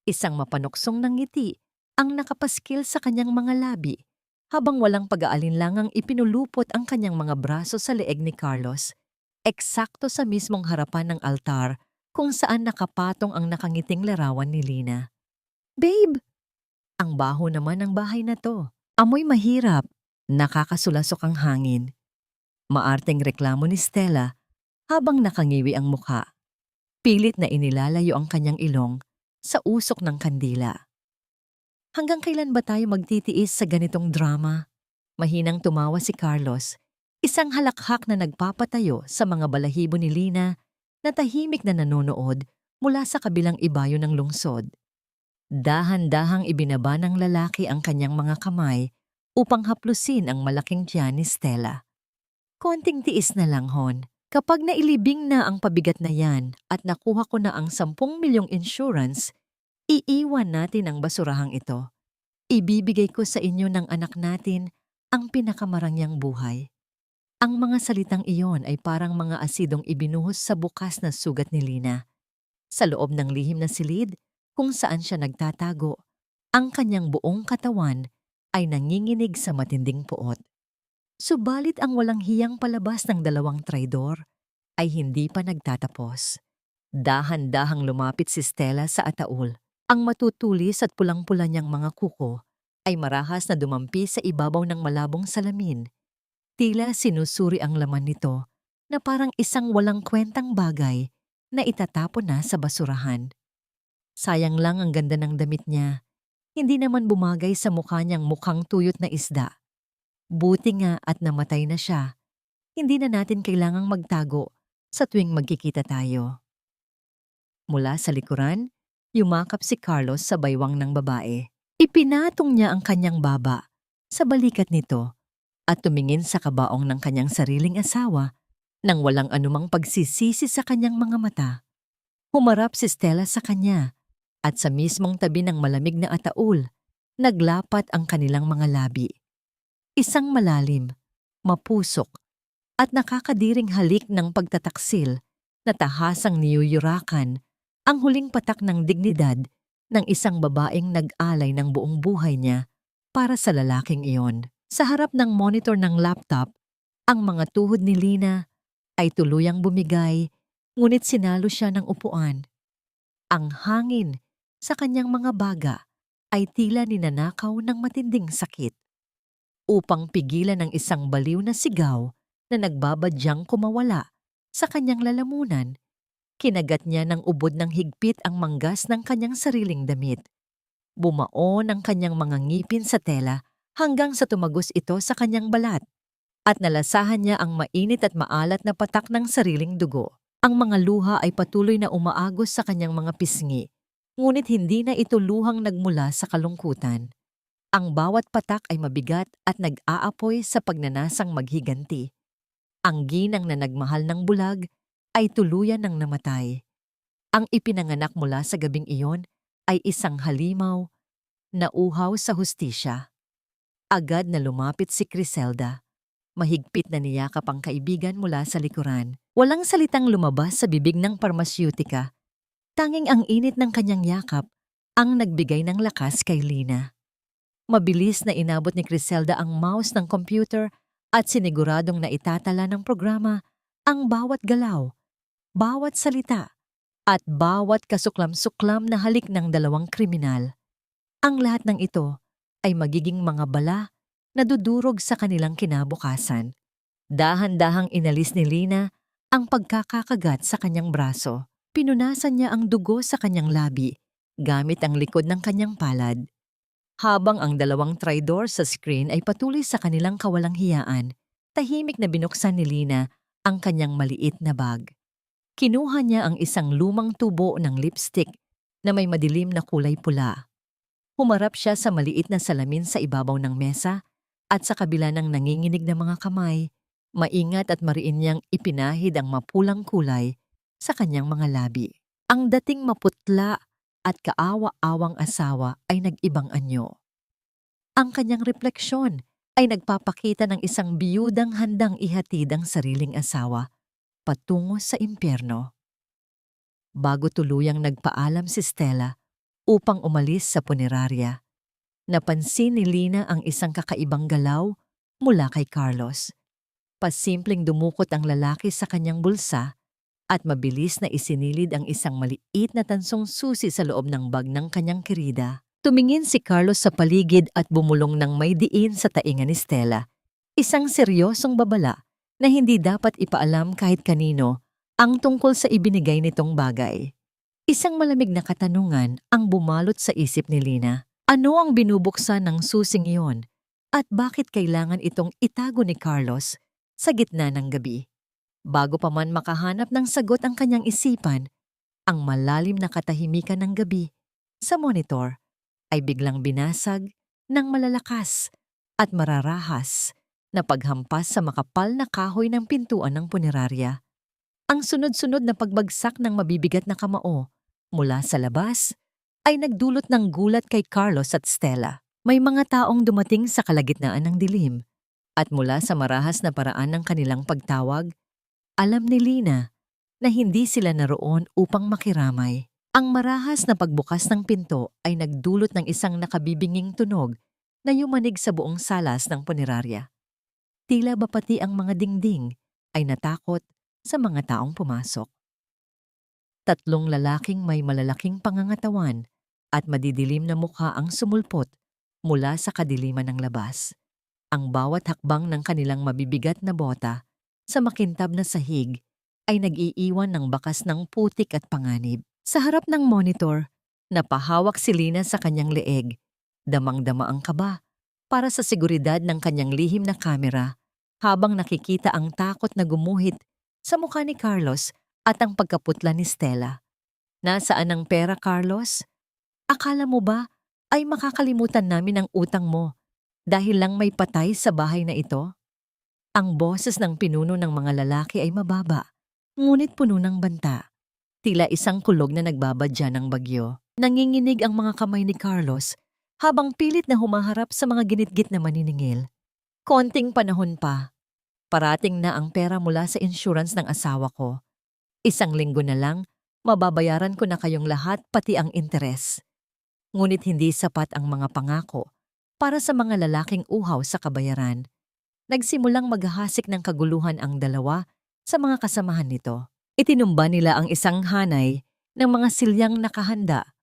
isang mapanuksong ng ngiti ang nakapaskil sa kanyang mga labi habang walang pag-aalinlangang ipinulupot ang kanyang mga braso sa leeg ni Carlos, eksakto sa mismong harapan ng altar kung saan nakapatong ang nakangiting larawan ni Lina. "Babe!" Ang baho naman ng bahay na to. Amoy mahirap, nakakasulasok ang hangin. Maarteng reklamo ni Stella habang nakangiwi ang mukha. Pilit na inilalayo ang kanyang ilong sa usok ng kandila. "Hanggang kailan ba tayo magtitiis sa ganitong drama?" Mahinang tumawa si Carlos, isang halakhak na nagpapatayo sa mga balahibo ni Lina na tahimik na nanonood mula sa kabilang ibayo ng lungsod. Dahan-dahang ibinaba ng lalaki ang kanyang mga kamay upang haplusin ang malaking tiyan ni Stella. "Konting tiis na lang, Hon. Kapag nailibing na ang pabigat na yan at nakuha ko na ang 10 milyong insurance, iiwan natin ang basurahang ito. Ibibigay ko sa inyo ng anak natin ang pinakamarangyang buhay." Ang mga salitang iyon ay parang mga asidong ibinuhos sa bukas na sugat ni Lina. Sa loob ng lihim na silid, kung saan siya nagtatago, ang kanyang buong katawan ay nanginginig sa matinding puot. Subalit ang walang hiyang palabas ng dalawang traidor ay hindi pa nagtatapos. Dahan-dahang lumapit si Stella sa ataul. Ang matutulis at pulang-pula niyang mga kuko ay marahas na dumampi sa ibabaw ng malabong salamin. Tila sinusuri ang laman nito na parang isang walang kwentang bagay na itatapon na sa basurahan. Sayang lang ang ganda ng damit niya. Hindi naman bumagay sa mukha niyang mukhang tuyot na isda. Buti nga at namatay na siya. Hindi na natin kailangang magtago sa tuwing magkikita tayo. Mula sa likuran, yumakap si Carlos sa baywang ng babae. Ipinatong niya ang kanyang baba sa balikat nito at tumingin sa kabaong ng kanyang sariling asawa nang walang anumang pagsisisi sa kanyang mga mata. Humarap si Stella sa kanya at sa mismong tabi ng malamig na ataul, naglapat ang kanilang mga labi. Isang malalim, mapusok, at nakakadiring halik ng pagtataksil na tahasang niyuyurakan ang huling patak ng dignidad ng isang babaeng nag-alay ng buong buhay niya para sa lalaking iyon. Sa harap ng monitor ng laptop, ang mga tuhod ni Lina ay tuluyang bumigay, ngunit sinalo siya ng upuan. Ang hangin sa kanyang mga baga ay tila ninanakaw ng matinding sakit. Upang pigilan ang isang baliw na sigaw na nagbabadyang kumawala sa kanyang lalamunan, kinagat niya ng ubod ng higpit ang manggas ng kanyang sariling damit. Bumaon ang kanyang mga ngipin sa tela hanggang sa tumagos ito sa kanyang balat at nalasahan niya ang mainit at maalat na patak ng sariling dugo. Ang mga luha ay patuloy na umaagos sa kanyang mga pisngi, ngunit hindi na ito luhang nagmula sa kalungkutan. Ang bawat patak ay mabigat at nag-aapoy sa pagnanasang maghiganti. Ang ginang na nagmahal ng bulag ay tuluyan ng namatay. Ang ipinanganak mula sa gabing iyon ay isang halimaw na uhaw sa hustisya. Agad na lumapit si Criselda. Mahigpit na niyakap ang kaibigan mula sa likuran. Walang salitang lumabas sa bibig ng parmasyutika. Tanging ang init ng kanyang yakap ang nagbigay ng lakas kay Lina. Mabilis na inabot ni Criselda ang mouse ng computer at siniguradong na itatala ng programa ang bawat galaw, bawat salita, at bawat kasuklam-suklam na halik ng dalawang kriminal. Ang lahat ng ito ay magiging mga bala na dudurog sa kanilang kinabukasan. Dahan-dahang inalis ni Lina ang pagkakakagat sa kanyang braso. Pinunasan niya ang dugo sa kanyang labi gamit ang likod ng kanyang palad. Habang ang dalawang traidor sa screen ay patuloy sa kanilang kawalang hiyaan, tahimik na binuksan ni Lina ang kanyang maliit na bag. Kinuha niya ang isang lumang tubo ng lipstick na may madilim na kulay pula. Humarap siya sa maliit na salamin sa ibabaw ng mesa at sa kabila ng nanginginig na mga kamay, maingat at mariin niyang ipinahid ang mapulang kulay sa kanyang mga labi. Ang dating maputla at kaawa-awang asawa ay nag-ibang anyo. Ang kanyang refleksyon ay nagpapakita ng isang biyudang handang ihatid ang sariling asawa patungo sa impyerno. Bago tuluyang nagpaalam si Stella upang umalis sa punerarya, napansin ni Lina ang isang kakaibang galaw mula kay Carlos. Pasimpleng dumukot ang lalaki sa kanyang bulsa at mabilis na isinilid ang isang maliit na tansong susi sa loob ng bag ng kanyang kirida. Tumingin si Carlos sa paligid at bumulong ng may diin sa tainga ni Stella. Isang seryosong babala na hindi dapat ipaalam kahit kanino ang tungkol sa ibinigay nitong bagay. Isang malamig na katanungan ang bumalot sa isip ni Lina. Ano ang binubuksan ng susing iyon at bakit kailangan itong itago ni Carlos sa gitna ng gabi? Bago pa man makahanap ng sagot ang kanyang isipan, ang malalim na katahimikan ng gabi sa monitor ay biglang binasag ng malalakas at mararahas na paghampas sa makapal na kahoy ng pintuan ng punerarya. Ang sunod-sunod na pagbagsak ng mabibigat na kamao mula sa labas ay nagdulot ng gulat kay Carlos at Stella. May mga taong dumating sa kalagitnaan ng dilim at mula sa marahas na paraan ng kanilang pagtawag, alam ni Lina na hindi sila naroon upang makiramay. Ang marahas na pagbukas ng pinto ay nagdulot ng isang nakabibinging tunog na yumanig sa buong salas ng punerarya. Tila ba pati ang mga dingding ay natakot sa mga taong pumasok. Tatlong lalaking may malalaking pangangatawan at madidilim na mukha ang sumulpot mula sa kadiliman ng labas. Ang bawat hakbang ng kanilang mabibigat na bota sa makintab na sahig ay nag-iiwan ng bakas ng putik at panganib. Sa harap ng monitor, napahawak si Lina sa kanyang leeg. Damang-dama ang kaba para sa seguridad ng kanyang lihim na kamera habang nakikita ang takot na gumuhit sa mukha ni Carlos at ang pagkaputla ni Stella. Nasaan ang pera, Carlos? Akala mo ba ay makakalimutan namin ang utang mo dahil lang may patay sa bahay na ito? Ang boses ng pinuno ng mga lalaki ay mababa, ngunit puno ng banta. Tila isang kulog na nagbabadya ng bagyo. Nanginginig ang mga kamay ni Carlos habang pilit na humaharap sa mga ginitgit na maniningil. Konting panahon pa. Parating na ang pera mula sa insurance ng asawa ko. Isang linggo na lang, mababayaran ko na kayong lahat pati ang interes. Ngunit hindi sapat ang mga pangako para sa mga lalaking uhaw sa kabayaran. Nagsimulang maghahasik ng kaguluhan ang dalawa sa mga kasamahan nito. Itinumba nila ang isang hanay ng mga silyang nakahanda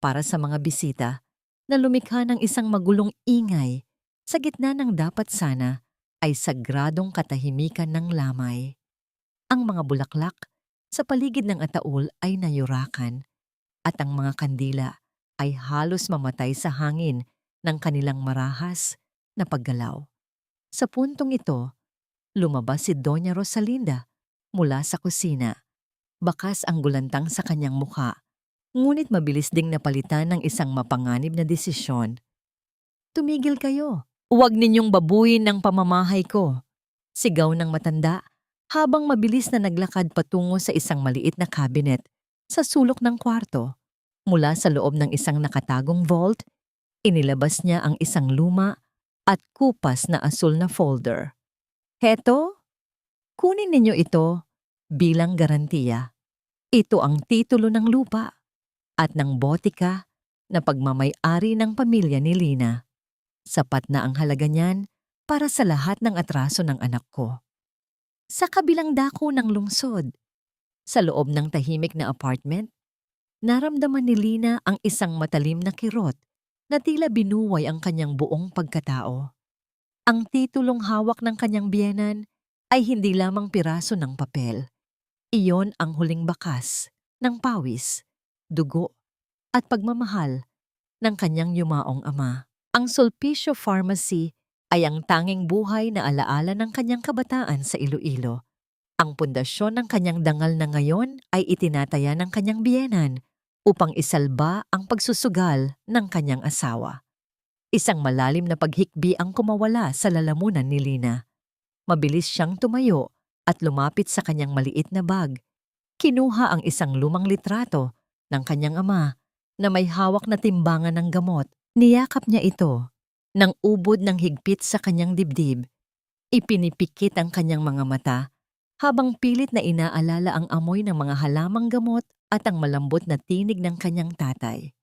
para sa mga bisita na lumikha ng isang magulong ingay sa gitna ng dapat sana ay sagradong katahimikan ng lamay. Ang mga bulaklak sa paligid ng ataol ay nayurakan at ang mga kandila ay halos mamatay sa hangin ng kanilang marahas na paggalaw. Sa puntong ito, lumabas si Doña Rosalinda mula sa kusina. Bakas ang gulantang sa kanyang mukha, ngunit mabilis ding napalitan ng isang mapanganib na desisyon. Tumigil kayo. Huwag ninyong babuin ng pamamahay ko. Sigaw ng matanda habang mabilis na naglakad patungo sa isang maliit na cabinet sa sulok ng kwarto. Mula sa loob ng isang nakatagong vault, inilabas niya ang isang luma at kupas na asul na folder. Heto, kunin ninyo ito bilang garantiya. Ito ang titulo ng lupa at ng botika na pagmamay-ari ng pamilya ni Lina. Sapat na ang halaga niyan para sa lahat ng atraso ng anak ko. Sa kabilang dako ng lungsod, sa loob ng tahimik na apartment, naramdaman ni Lina ang isang matalim na kirot na tila binuway ang kanyang buong pagkatao. Ang titulong hawak ng kanyang biyenan ay hindi lamang piraso ng papel. Iyon ang huling bakas ng pawis, dugo at pagmamahal ng kanyang yumaong ama. Ang Sulpicio Pharmacy ay ang tanging buhay na alaala ng kanyang kabataan sa Iloilo. Ang pundasyon ng kanyang dangal na ngayon ay itinataya ng kanyang biyenan upang isalba ang pagsusugal ng kanyang asawa. Isang malalim na paghikbi ang kumawala sa lalamunan ni Lina. Mabilis siyang tumayo at lumapit sa kanyang maliit na bag. Kinuha ang isang lumang litrato ng kanyang ama na may hawak na timbangan ng gamot. Niyakap niya ito nang ubod ng higpit sa kanyang dibdib. Ipinipikit ang kanyang mga mata habang pilit na inaalala ang amoy ng mga halamang gamot at ang malambot na tinig ng kanyang tatay.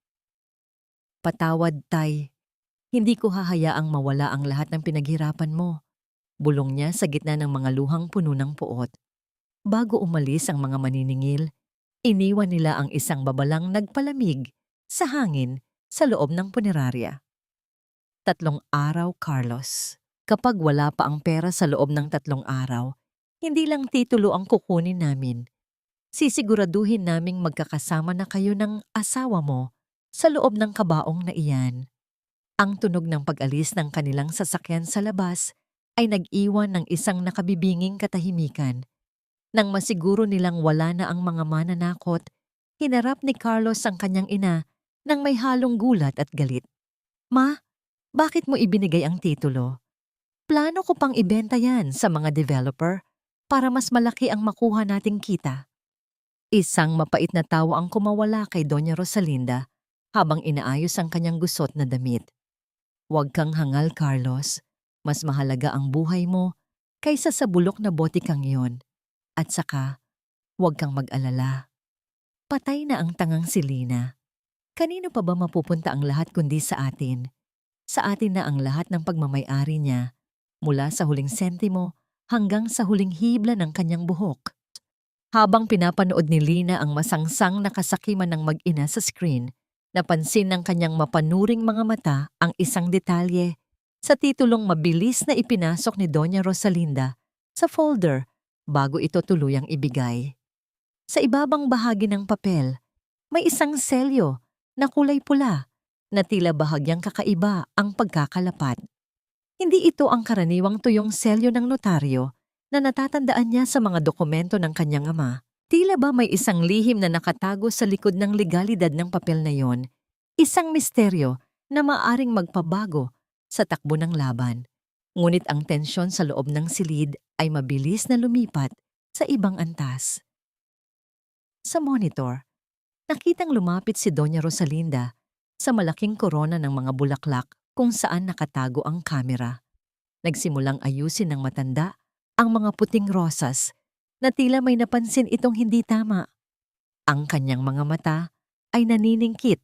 Patawad, Tay. Hindi ko hahayaang mawala ang lahat ng pinaghirapan mo. Bulong niya sa gitna ng mga luhang puno ng puot. Bago umalis ang mga maniningil, iniwan nila ang isang babalang nagpalamig sa hangin sa loob ng punerarya. 3 araw, Carlos. Kapag wala pa ang pera sa loob ng 3 araw, hindi lang titulo ang kukunin namin. Sisiguraduhin naming magkakasama na kayo ng asawa mo sa loob ng kabaong na iyan. Ang tunog ng pag-alis ng kanilang sasakyan sa labas ay nag-iwan ng isang nakabibinging katahimikan. Nang masiguro nilang wala na ang mga mananakot, hinarap ni Carlos ang kanyang ina nang may halong gulat at galit. Ma, bakit mo ibinigay ang titulo? Plano ko pang ibenta yan sa mga developer para mas malaki ang makuha nating kita. Isang mapait na tawa ang kumawala kay Doña Rosalinda habang inaayos ang kanyang gusot na damit. Huwag kang hangal, Carlos. Mas mahalaga ang buhay mo kaysa sa bulok na botikang iyon. At saka, huwag kang mag-alala. Patay na ang tangang si Lina. Kanino pa ba mapupunta ang lahat kundi sa atin? Sa atin na ang lahat ng pagmamay-ari niya, mula sa huling sentimo hanggang sa huling hibla ng kanyang buhok. Habang pinapanood ni Lina ang masangsang na kasakiman ng mag-ina sa screen, napansin ng kanyang mapanuring mga mata ang isang detalye sa titulong mabilis na ipinasok ni Doña Rosalinda sa folder bago ito tuluyang ibigay. Sa ibabang bahagi ng papel, may isang selyo na kulay pula na tila bahagyang kakaiba ang pagkakalapat. Hindi ito ang karaniwang tuyong selyo ng notaryo na natatandaan niya sa mga dokumento ng kanyang ama. Tila ba may isang lihim na nakatago sa likod ng legalidad ng papel na yon, isang misteryo na maaring magpabago sa takbo ng laban. Ngunit ang tensyon sa loob ng silid ay mabilis na lumipat sa ibang antas. Sa monitor, nakitang lumapit si Doña Rosalinda sa malaking korona ng mga bulaklak kung saan nakatago ang kamera. Nagsimulang ayusin ng matanda ang mga puting rosas na tila may napansin itong hindi tama. Ang kanyang mga mata ay naniningkit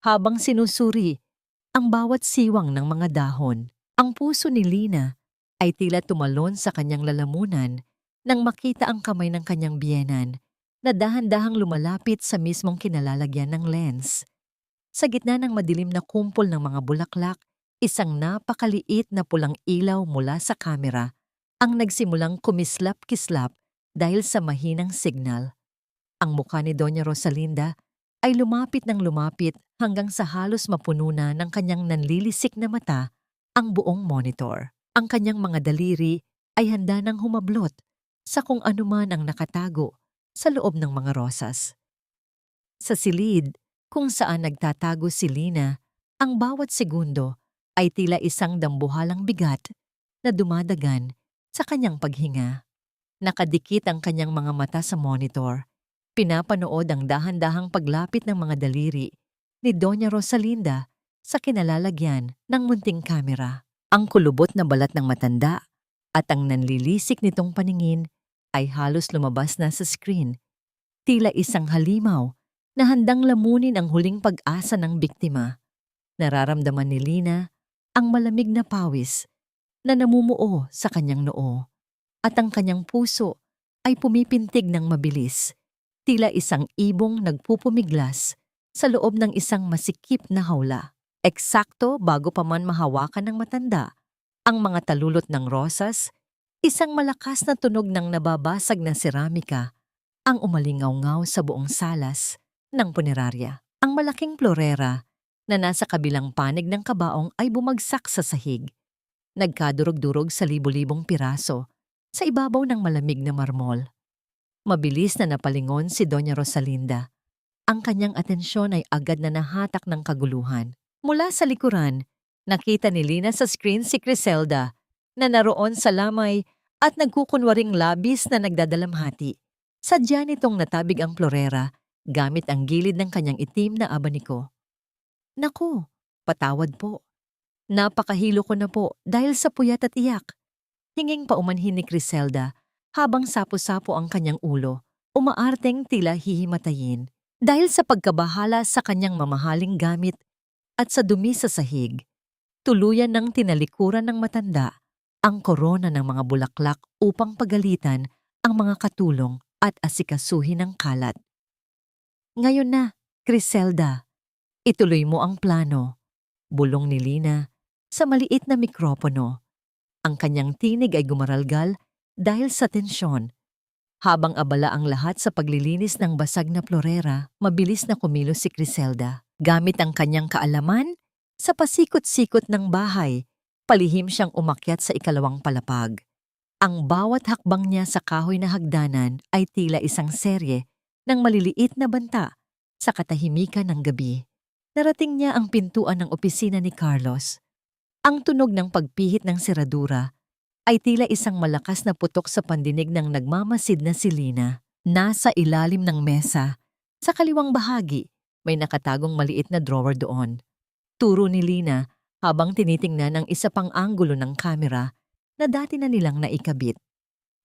habang sinusuri ang bawat siwang ng mga dahon. Ang puso ni Lina ay tila tumalon sa kanyang lalamunan nang makita ang kamay ng kanyang biyenan na dahan-dahang lumalapit sa mismong kinalalagyan ng lens. Sa gitna ng madilim na kumpol ng mga bulaklak, isang napakaliit na pulang ilaw mula sa kamera ang nagsimulang kumislap-kislap dahil sa mahinang signal. Ang mukha ni Doña Rosalinda ay lumapit ng lumapit hanggang sa halos mapuno na ng kanyang nanlilisik na mata ang buong monitor. Ang kanyang mga daliri ay handa ng humablot sa kung anuman ang nakatago sa loob ng mga rosas. Sa silid, kung saan nagtatago si Lina, ang bawat segundo ay tila isang dambuhalang bigat na dumadagan sa kanyang paghinga. Nakadikit ang kanyang mga mata sa monitor. Pinapanood ang dahan-dahang paglapit ng mga daliri ni Doña Rosalinda sa kinalalagyan ng munting kamera. Ang kulubot na balat ng matanda at ang nanlilisik nitong paningin ay halos lumabas na sa screen. Tila isang halimaw na handang lamunin ang huling pag-asa ng biktima. Nararamdaman ni Lina ang malamig na pawis na namumuo sa kanyang noo at ang kanyang puso ay pumipintig ng mabilis, tila isang ibong nagpupumiglas sa loob ng isang masikip na hawla. Eksakto bago pa man mahawakan ng matanda ang mga talulot ng rosas, isang malakas na tunog ng nababasag na seramika ang umalingaw-ngaw sa buong salas ng punerarya. Ang malaking florera na nasa kabilang panig ng kabaong ay bumagsak sa sahig. Nagkadurog-durog sa libo-libong piraso sa ibabaw ng malamig na marmol. Mabilis na napalingon si Doña Rosalinda. Ang kanyang atensyon ay agad na nahatak ng kaguluhan. Mula sa likuran, nakita ni Lina sa screen si Criselda na naroon sa lamay at nagkukunwaring labis na nagdadalamhati. Sadya nitong natabig ang florera gamit ang gilid ng kanyang itim na abaniko. Naku, patawad po. Napakahilo ko na po dahil sa puyat at iyak. Hinging paumanhin ni Criselda habang sapo-sapo ang kanyang ulo, umaarteng tila hihimatayin. Dahil sa pagkabahala sa kanyang mamahaling gamit at sa dumi sa sahig, tuluyan ng tinalikuran ng matanda ang korona ng mga bulaklak upang pagalitan ang mga katulong at asikasuhin ng kalat. Ngayon na, Criselda, ituloy mo ang plano, bulong ni Lina sa maliit na mikropono. Ang kanyang tinig ay gumaralgal dahil sa tensyon. Habang abala ang lahat sa paglilinis ng basag na florera, mabilis na kumilos si Criselda. Gamit ang kanyang kaalaman, sa pasikot-sikot ng bahay, palihim siyang umakyat sa ikalawang palapag. Ang bawat hakbang niya sa kahoy na hagdanan ay tila isang serye ng maliliit na banta sa katahimikan ng gabi. Narating niya ang pintuan ng opisina ni Carlos. Ang tunog ng pagpihit ng seradura ay tila isang malakas na putok sa pandinig ng nagmamasid na si Lina. Nasa ilalim ng mesa, sa kaliwang bahagi, may nakatagong maliit na drawer doon. Turo ni Lina habang tinitingnan ang isa pang anggulo ng kamera na dati na nilang naikabit.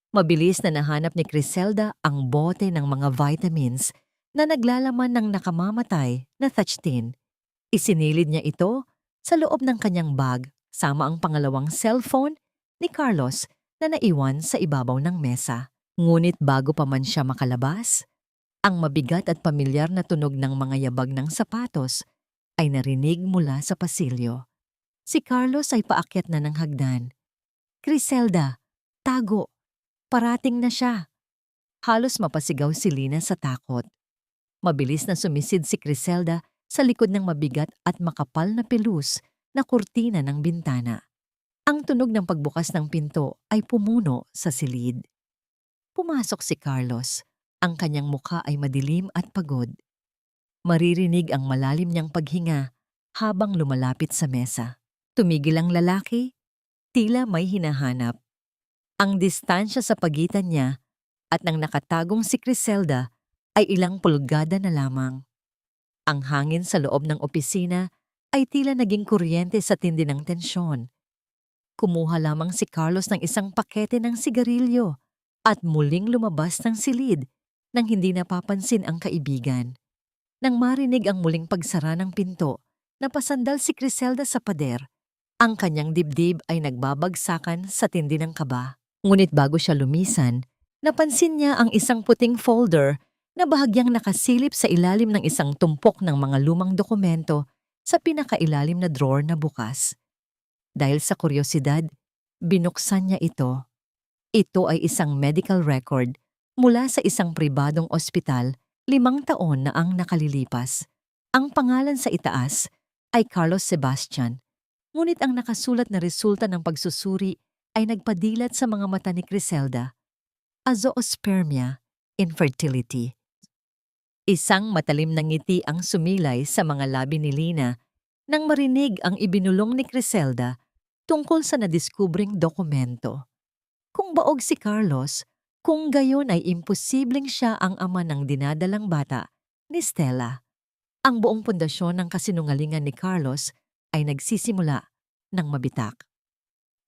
Mabilis na nahanap ni Criselda ang bote ng mga vitamins na naglalaman ng nakamamatay na Thachtin. Isinilid niya ito sa loob ng kanyang bag sama ang pangalawang cellphone ni Carlos na naiwan sa ibabaw ng mesa. Ngunit bago pa man siya makalabas, ang mabigat at pamilyar na tunog ng mga yabag ng sapatos ay narinig mula sa pasilyo. Si Carlos ay paakyat na ng hagdan. Criselda, tago, parating na siya. Halos mapasigaw si Lina sa takot. Mabilis na sumisid si Criselda sa likod ng mabigat at makapal na pelus na kurtina ng bintana. Ang tunog ng pagbukas ng pinto ay pumuno sa silid. Pumasok si Carlos. Ang kanyang mukha ay madilim at pagod. Maririnig ang malalim niyang paghinga habang lumalapit sa mesa. Tumigil ang lalaki, tila may hinahanap. Ang distansya sa pagitan niya at ng nakatagong si Criselda ay ilang pulgada na lamang. Ang hangin sa loob ng opisina ay tila naging kuryente sa tindi ng tensyon. Kumuha lamang si Carlos ng isang pakete ng sigarilyo at muling lumabas ng silid nang hindi napapansin ang kaibigan. Nang marinig ang muling pagsara ng pinto, napasandal si Criselda sa pader. Ang kanyang dibdib ay nagbabagsakan sa tindi ng kaba. Ngunit bago siya lumisan, napansin niya ang isang puting folder na bahagyang nakasilip sa ilalim ng isang tumpok ng mga lumang dokumento sa pinakailalim na drawer na bukas. Dahil sa kuryosidad, binuksan niya ito. Ito ay isang medical record mula sa isang pribadong ospital 5 taon na ang nakalilipas. Ang pangalan sa itaas ay Carlos Sebastian, ngunit ang nakasulat na resulta ng pagsusuri ay nagpadilat sa mga mata ni Criselda. Azoospermia, infertility. Isang matalim na ngiti ang sumilay sa mga labi ni Lina nang marinig ang ibinulong ni Criselda tungkol sa nadiskubring dokumento. Kung baog si Carlos, kung gayon ay imposibleng siya ang ama ng dinadalang bata ni Stella. Ang buong pundasyon ng kasinungalingan ni Carlos ay nagsisimula ng mabitak.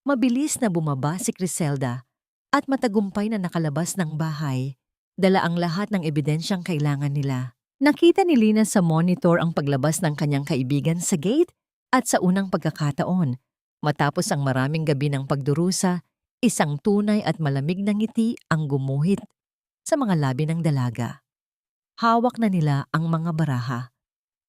Mabilis na bumaba si Criselda at matagumpay na nakalabas ng bahay, dala ang lahat ng ebidensyang kailangan nila. Nakita ni Lina sa monitor ang paglabas ng kanyang kaibigan sa gate at sa unang pagkakataon, matapos ang maraming gabi ng pagdurusa, isang tunay at malamig na ngiti ang gumuhit sa mga labi ng dalaga. Hawak na nila ang mga baraha.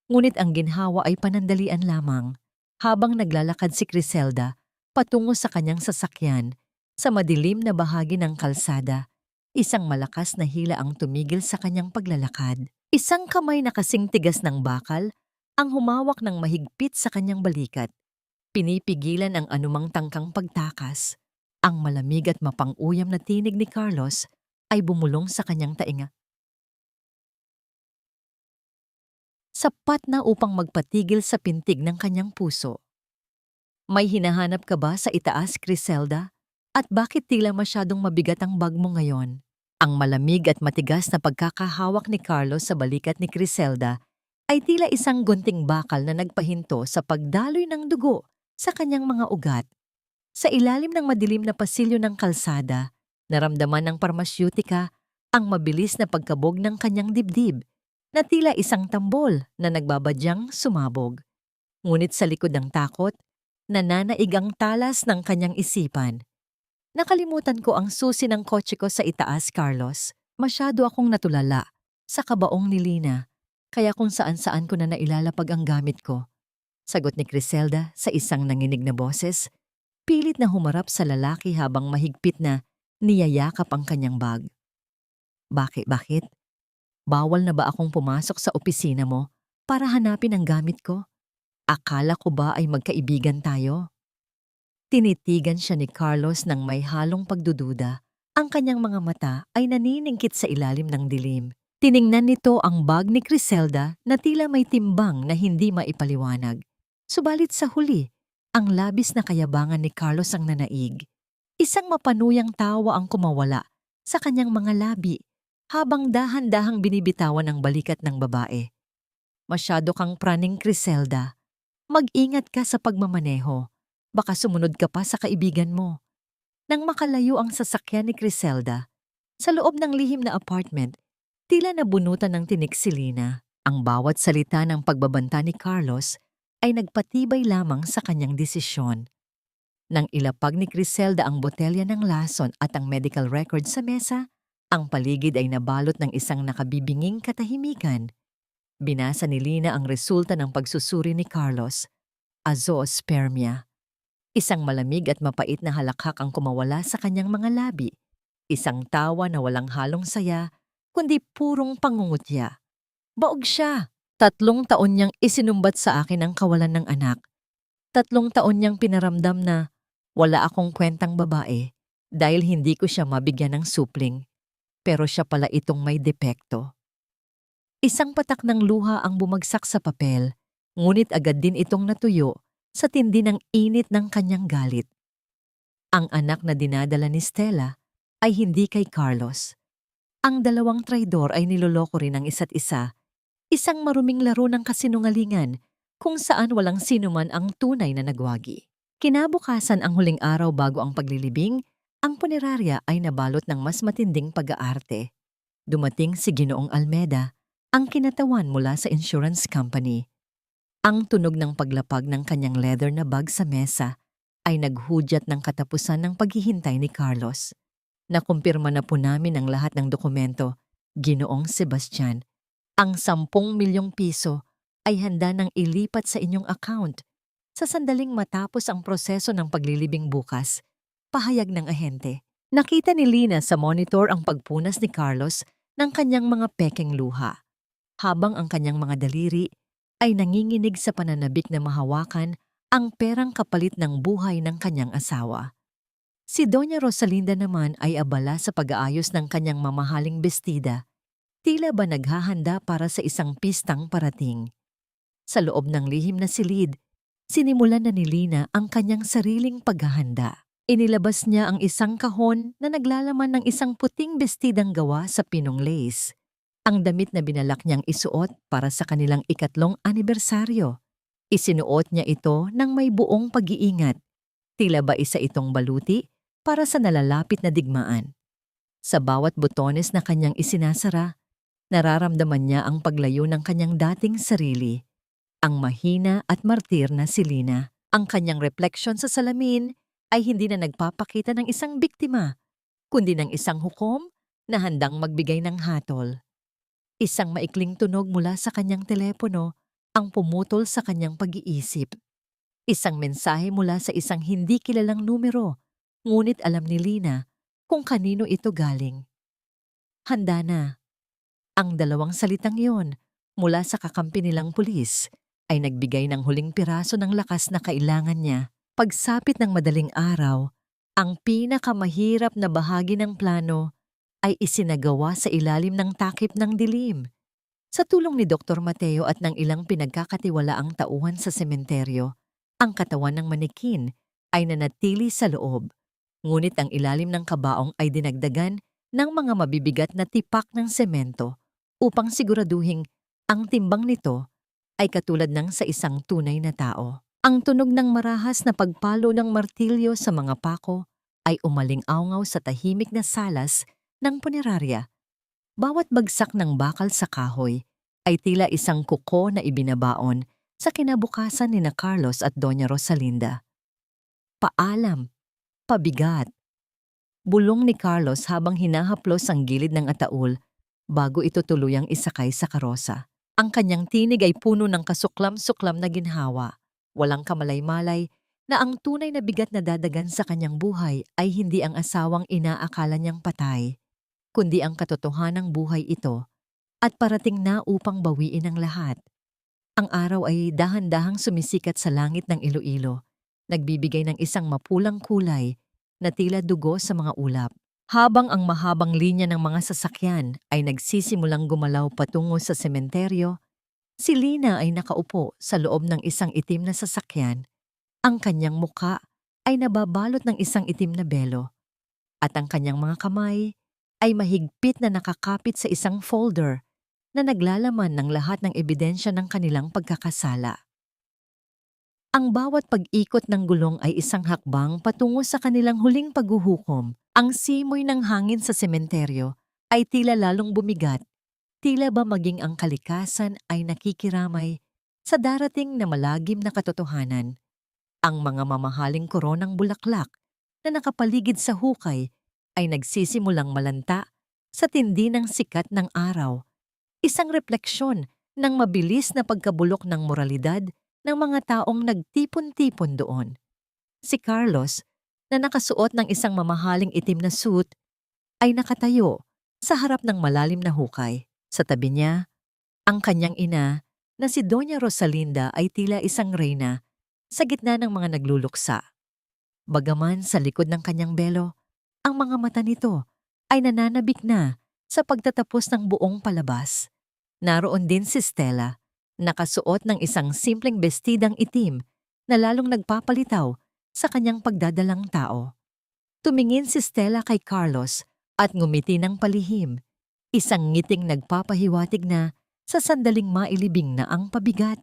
Ngunit ang ginhawa ay panandalian lamang habang naglalakad si Criselda patungo sa kanyang sasakyan sa madilim na bahagi ng kalsada. Isang malakas na hila ang tumigil sa kanyang paglalakad. Isang kamay na kasing tigas ng bakal ang humawak ng mahigpit sa kanyang balikat. Pinipigilan ang anumang tangkang pagtakas. Ang malamig at mapang-uyam na tinig ni Carlos ay bumulong sa kanyang tainga. Sapat na upang magpatigil sa pintig ng kanyang puso. May hinahanap ka ba sa itaas, Criselda? At bakit tila masyadong mabigat ang bag mo ngayon? Ang malamig at matigas na pagkakahawak ni Carlos sa balikat ni Criselda ay tila isang gunting bakal na nagpahinto sa pagdaloy ng dugo sa kanyang mga ugat. Sa ilalim ng madilim na pasilyo ng kalsada, naramdaman ng parmasyutika ang mabilis na pagkabog ng kanyang dibdib na tila isang tambol na nagbabadyang sumabog. Ngunit sa likod ng takot, nananaig ang talas ng kanyang isipan. Nakalimutan ko ang susi ng kotse ko sa itaas, Carlos. Masyado akong natulala sa kabaong ni Lina, kaya kung saan-saan ko na nailalapag ang gamit ko. Sagot ni Criselda sa isang nanginig na boses. Pilit na humarap sa lalaki habang mahigpit na niyayakap ang kanyang bag. Bakit? Bawal na ba akong pumasok sa opisina mo para hanapin ang gamit ko? Akala ko ba ay magkaibigan tayo? Tinitigan siya ni Carlos ng may halong pagdududa. Ang kanyang mga mata ay naniningkit sa ilalim ng dilim. Tiningnan nito ang bag ni Criselda na tila may timbang na hindi maipaliwanag. Subalit sa huli, ang labis na kayabangan ni Carlos ang nanaig. Isang mapanuyang tawa ang kumawala sa kanyang mga labi habang dahan-dahang binibitawan ang balikat ng babae. Masyado kang praning, Criselda. Mag-ingat ka sa pagmamaneho. Baka sumunod ka pa sa kaibigan mo. Nang makalayo ang sasakyan ni Criselda, sa loob ng lihim na apartment, tila nabunutan ng tinik si Lina. Ang bawat salita ng pagbabanta ni Carlos ay nagpatibay lamang sa kanyang desisyon. Nang ilapag ni Criselda ang botelya ng lason at ang medical record sa mesa, ang paligid ay nabalot ng isang nakabibinging katahimikan. Binasa ni Lina ang resulta ng pagsusuri ni Carlos, azoospermia. Isang malamig at mapait na halakhak ang kumawala sa kanyang mga labi. Isang tawa na walang halong saya, kundi purong pangungutya. Baog siya. 3 taon niyang isinumbat sa akin ang kawalan ng anak. 3 taon niyang pinaramdam na wala akong kwentang babae dahil hindi ko siya mabigyan ng supling. Pero siya pala itong may depekto. Isang patak ng luha ang bumagsak sa papel, ngunit agad din itong natuyo sa tindi ng init ng kanyang galit. Ang anak na dinadala ni Stella ay hindi kay Carlos. Ang dalawang traidor ay niloloko rin ang isa't isa. Isang maruming laro ng kasinungalingan kung saan walang sinuman ang tunay na nagwagi. Kinabukasan ang huling araw bago ang paglilibing, ang punerarya ay nabalot ng mas matinding pag-aarte. Dumating si Ginoong Almeda, ang kinatawan mula sa insurance company. Ang tunog ng paglapag ng kanyang leather na bag sa mesa ay naghudyat ng katapusan ng paghihintay ni Carlos. Nakumpirma na po namin ang lahat ng dokumento Ginoong Sebastian, ang 10 milyong piso ay handa nang ilipat sa inyong account sa sandaling matapos ang proseso ng paglilibing bukas, pahayag ng ahente. Nakita ni Lina sa monitor ang pagpunas ni Carlos ng kanyang mga pekeng luha, habang ang kanyang mga daliri ay nanginginig sa pananabik na mahawakan ang perang kapalit ng buhay ng kanyang asawa. Si Doña Rosalinda naman ay abala sa pag-aayos ng kanyang mamahaling bestida, tila ba naghahanda para sa isang pistang parating. Sa loob ng lihim na silid, sinimulan na ni Lina ang kanyang sariling paghahanda. Inilabas niya ang isang kahon na naglalaman ng isang puting bestidang gawa sa pinong lace. Ang damit na binalak niyang isuot para sa kanilang 3 anibersaryo. Isinuot niya ito ng may buong pag-iingat. Tila ba isa itong baluti para sa nalalapit na digmaan. Sa bawat butones na kanyang isinasara, nararamdaman niya ang paglayo ng kanyang dating sarili. Ang mahina at martir na si Lina. Ang kanyang refleksyon sa salamin ay hindi na nagpapakita ng isang biktima, kundi ng isang hukom na handang magbigay ng hatol. Isang maikling tunog mula sa kanyang telepono ang pumutol sa kanyang pag-iisip. Isang mensahe mula sa isang hindi kilalang numero, ngunit alam ni Lina kung kanino ito galing. Handa na. Ang 2 salitang yon mula sa kakampi nilang pulis ay nagbigay ng huling piraso ng lakas na kailangan niya. Pagsapit ng madaling araw, ang pinakamahirap na bahagi ng plano ay isinagawa sa ilalim ng takip ng dilim. Sa tulong ni Dr. Mateo at ng ilang pinagkakatiwalaang tauhan sa sementeryo, ang katawan ng manikin ay nanatili sa loob, ngunit ang ilalim ng kabaong ay dinagdagan ng mga mabibigat na tipak ng semento upang siguraduhing ang timbang nito ay katulad ng sa isang tunay na tao. Ang tunog ng marahas na pagpalo ng martilyo sa mga pako ay umaling-awngaw sa tahimik na salas ng punerarya. Bawat bagsak ng bakal sa kahoy ay tila isang kuko na ibinabaon sa kinabukasan ni na Carlos at Doña Rosalinda. Paalam, pabigat. Bulong ni Carlos habang hinahaplos ang gilid ng ataul bago ito tuluyang isakay sa karosa. Ang kanyang tinig ay puno ng kasuklam-suklam na ginhawa. Walang kamalay-malay na ang tunay na bigat na dadagan sa kanyang buhay ay hindi ang asawang inaakala niyang patay, kundi ang katotohanang buhay ito at parating na upang bawiin ang lahat. Ang araw ay dahan-dahang sumisikat sa langit ng Iloilo, nagbibigay ng isang mapulang kulay na tila dugo sa mga ulap. Habang ang mahabang linya ng mga sasakyan ay nagsisimulang gumalaw patungo sa sementeryo, si Lina ay nakaupo sa loob ng isang itim na sasakyan. Ang kanyang muka ay nababalot ng isang itim na belo, at ang kanyang mga kamay ay mahigpit na nakakapit sa isang folder na naglalaman ng lahat ng ebidensya ng kanilang pagkakasala. Ang bawat pag-ikot ng gulong ay isang hakbang patungo sa kanilang huling paghuhukom. Ang simoy ng hangin sa sementeryo ay tila lalong bumigat, tila ba maging ang kalikasan ay nakikiramay sa darating na malagim na katotohanan. Ang mga mamahaling koronang bulaklak na nakapaligid sa hukay ay nagsisimulang malanta sa tindi ng sikat ng araw. Isang refleksyon ng mabilis na pagkabulok ng moralidad ng mga taong nagtipon-tipon doon. Si Carlos, na nakasuot ng isang mamahaling itim na suit, ay nakatayo sa harap ng malalim na hukay. Sa tabi niya, ang kanyang ina na si Doña Rosalinda ay tila isang reyna sa gitna ng mga nagluluksa. Bagaman sa likod ng kanyang belo, ang mga mata nito ay nananabik na sa pagtatapos ng buong palabas. Naroon din si Stella, nakasuot ng isang simpleng bestidang itim na lalong nagpapalitaw sa kanyang pagdadalang tao. Tumingin si Stella kay Carlos at ngumiti ng palihim, isang ngiting nagpapahiwatig na sa sandaling mailibing na ang pabigat.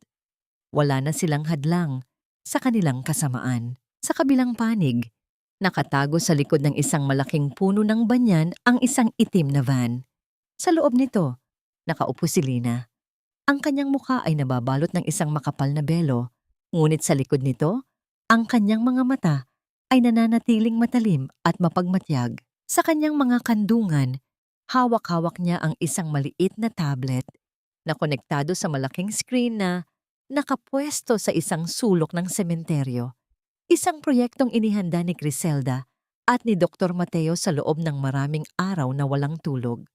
Wala na silang hadlang sa kanilang kasamaan. Sa kabilang panig, nakatago sa likod ng isang malaking puno ng banyan ang isang itim na van. Sa loob nito, nakaupo si Lina. Ang kanyang mukha ay nababalot ng isang makapal na belo, ngunit sa likod nito, ang kanyang mga mata ay nananatiling matalim at mapagmatyag. Sa kanyang mga kandungan, Hawak-hawak niya ang isang maliit na tablet na konektado sa malaking screen na nakapwesto sa isang sulok ng sementeryo. Isang proyektong inihanda ni Criselda at ni Dr. Mateo sa loob ng maraming araw na walang tulog.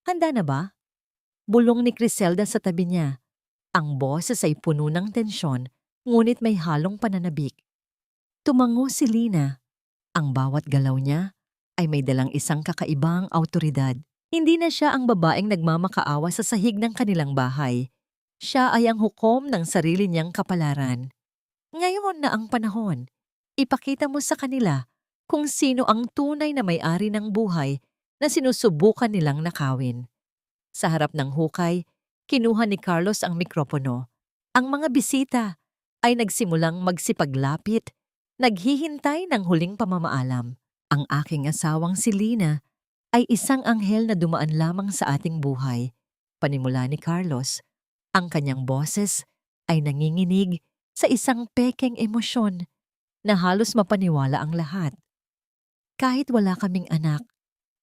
Handa na ba? Bulong ni Criselda sa tabi niya. Ang boses ay puno ng tensyon, ngunit may halong pananabik. Tumango si Lina. Ang bawat galaw niya ay may dalang isang kakaibang awtoridad. Hindi na siya ang babaeng nagmamakaawa sa sahig ng kanilang bahay. Siya ay ang hukom ng sarili niyang kapalaran. Ngayon na ang panahon, ipakita mo sa kanila kung sino ang tunay na may-ari ng buhay na sinusubukan nilang nakawin. Sa harap ng hukay, kinuha ni Carlos ang mikropono. Ang mga bisita ay nagsimulang magsipaglapit, naghihintay ng huling pamamaalam. Ang aking asawang si Lina ay isang anghel na dumaan lamang sa ating buhay. Panimula ni Carlos, ang kanyang boses ay nanginginig sa isang pekeng emosyon na halos mapaniwala ang lahat. Kahit wala kaming anak,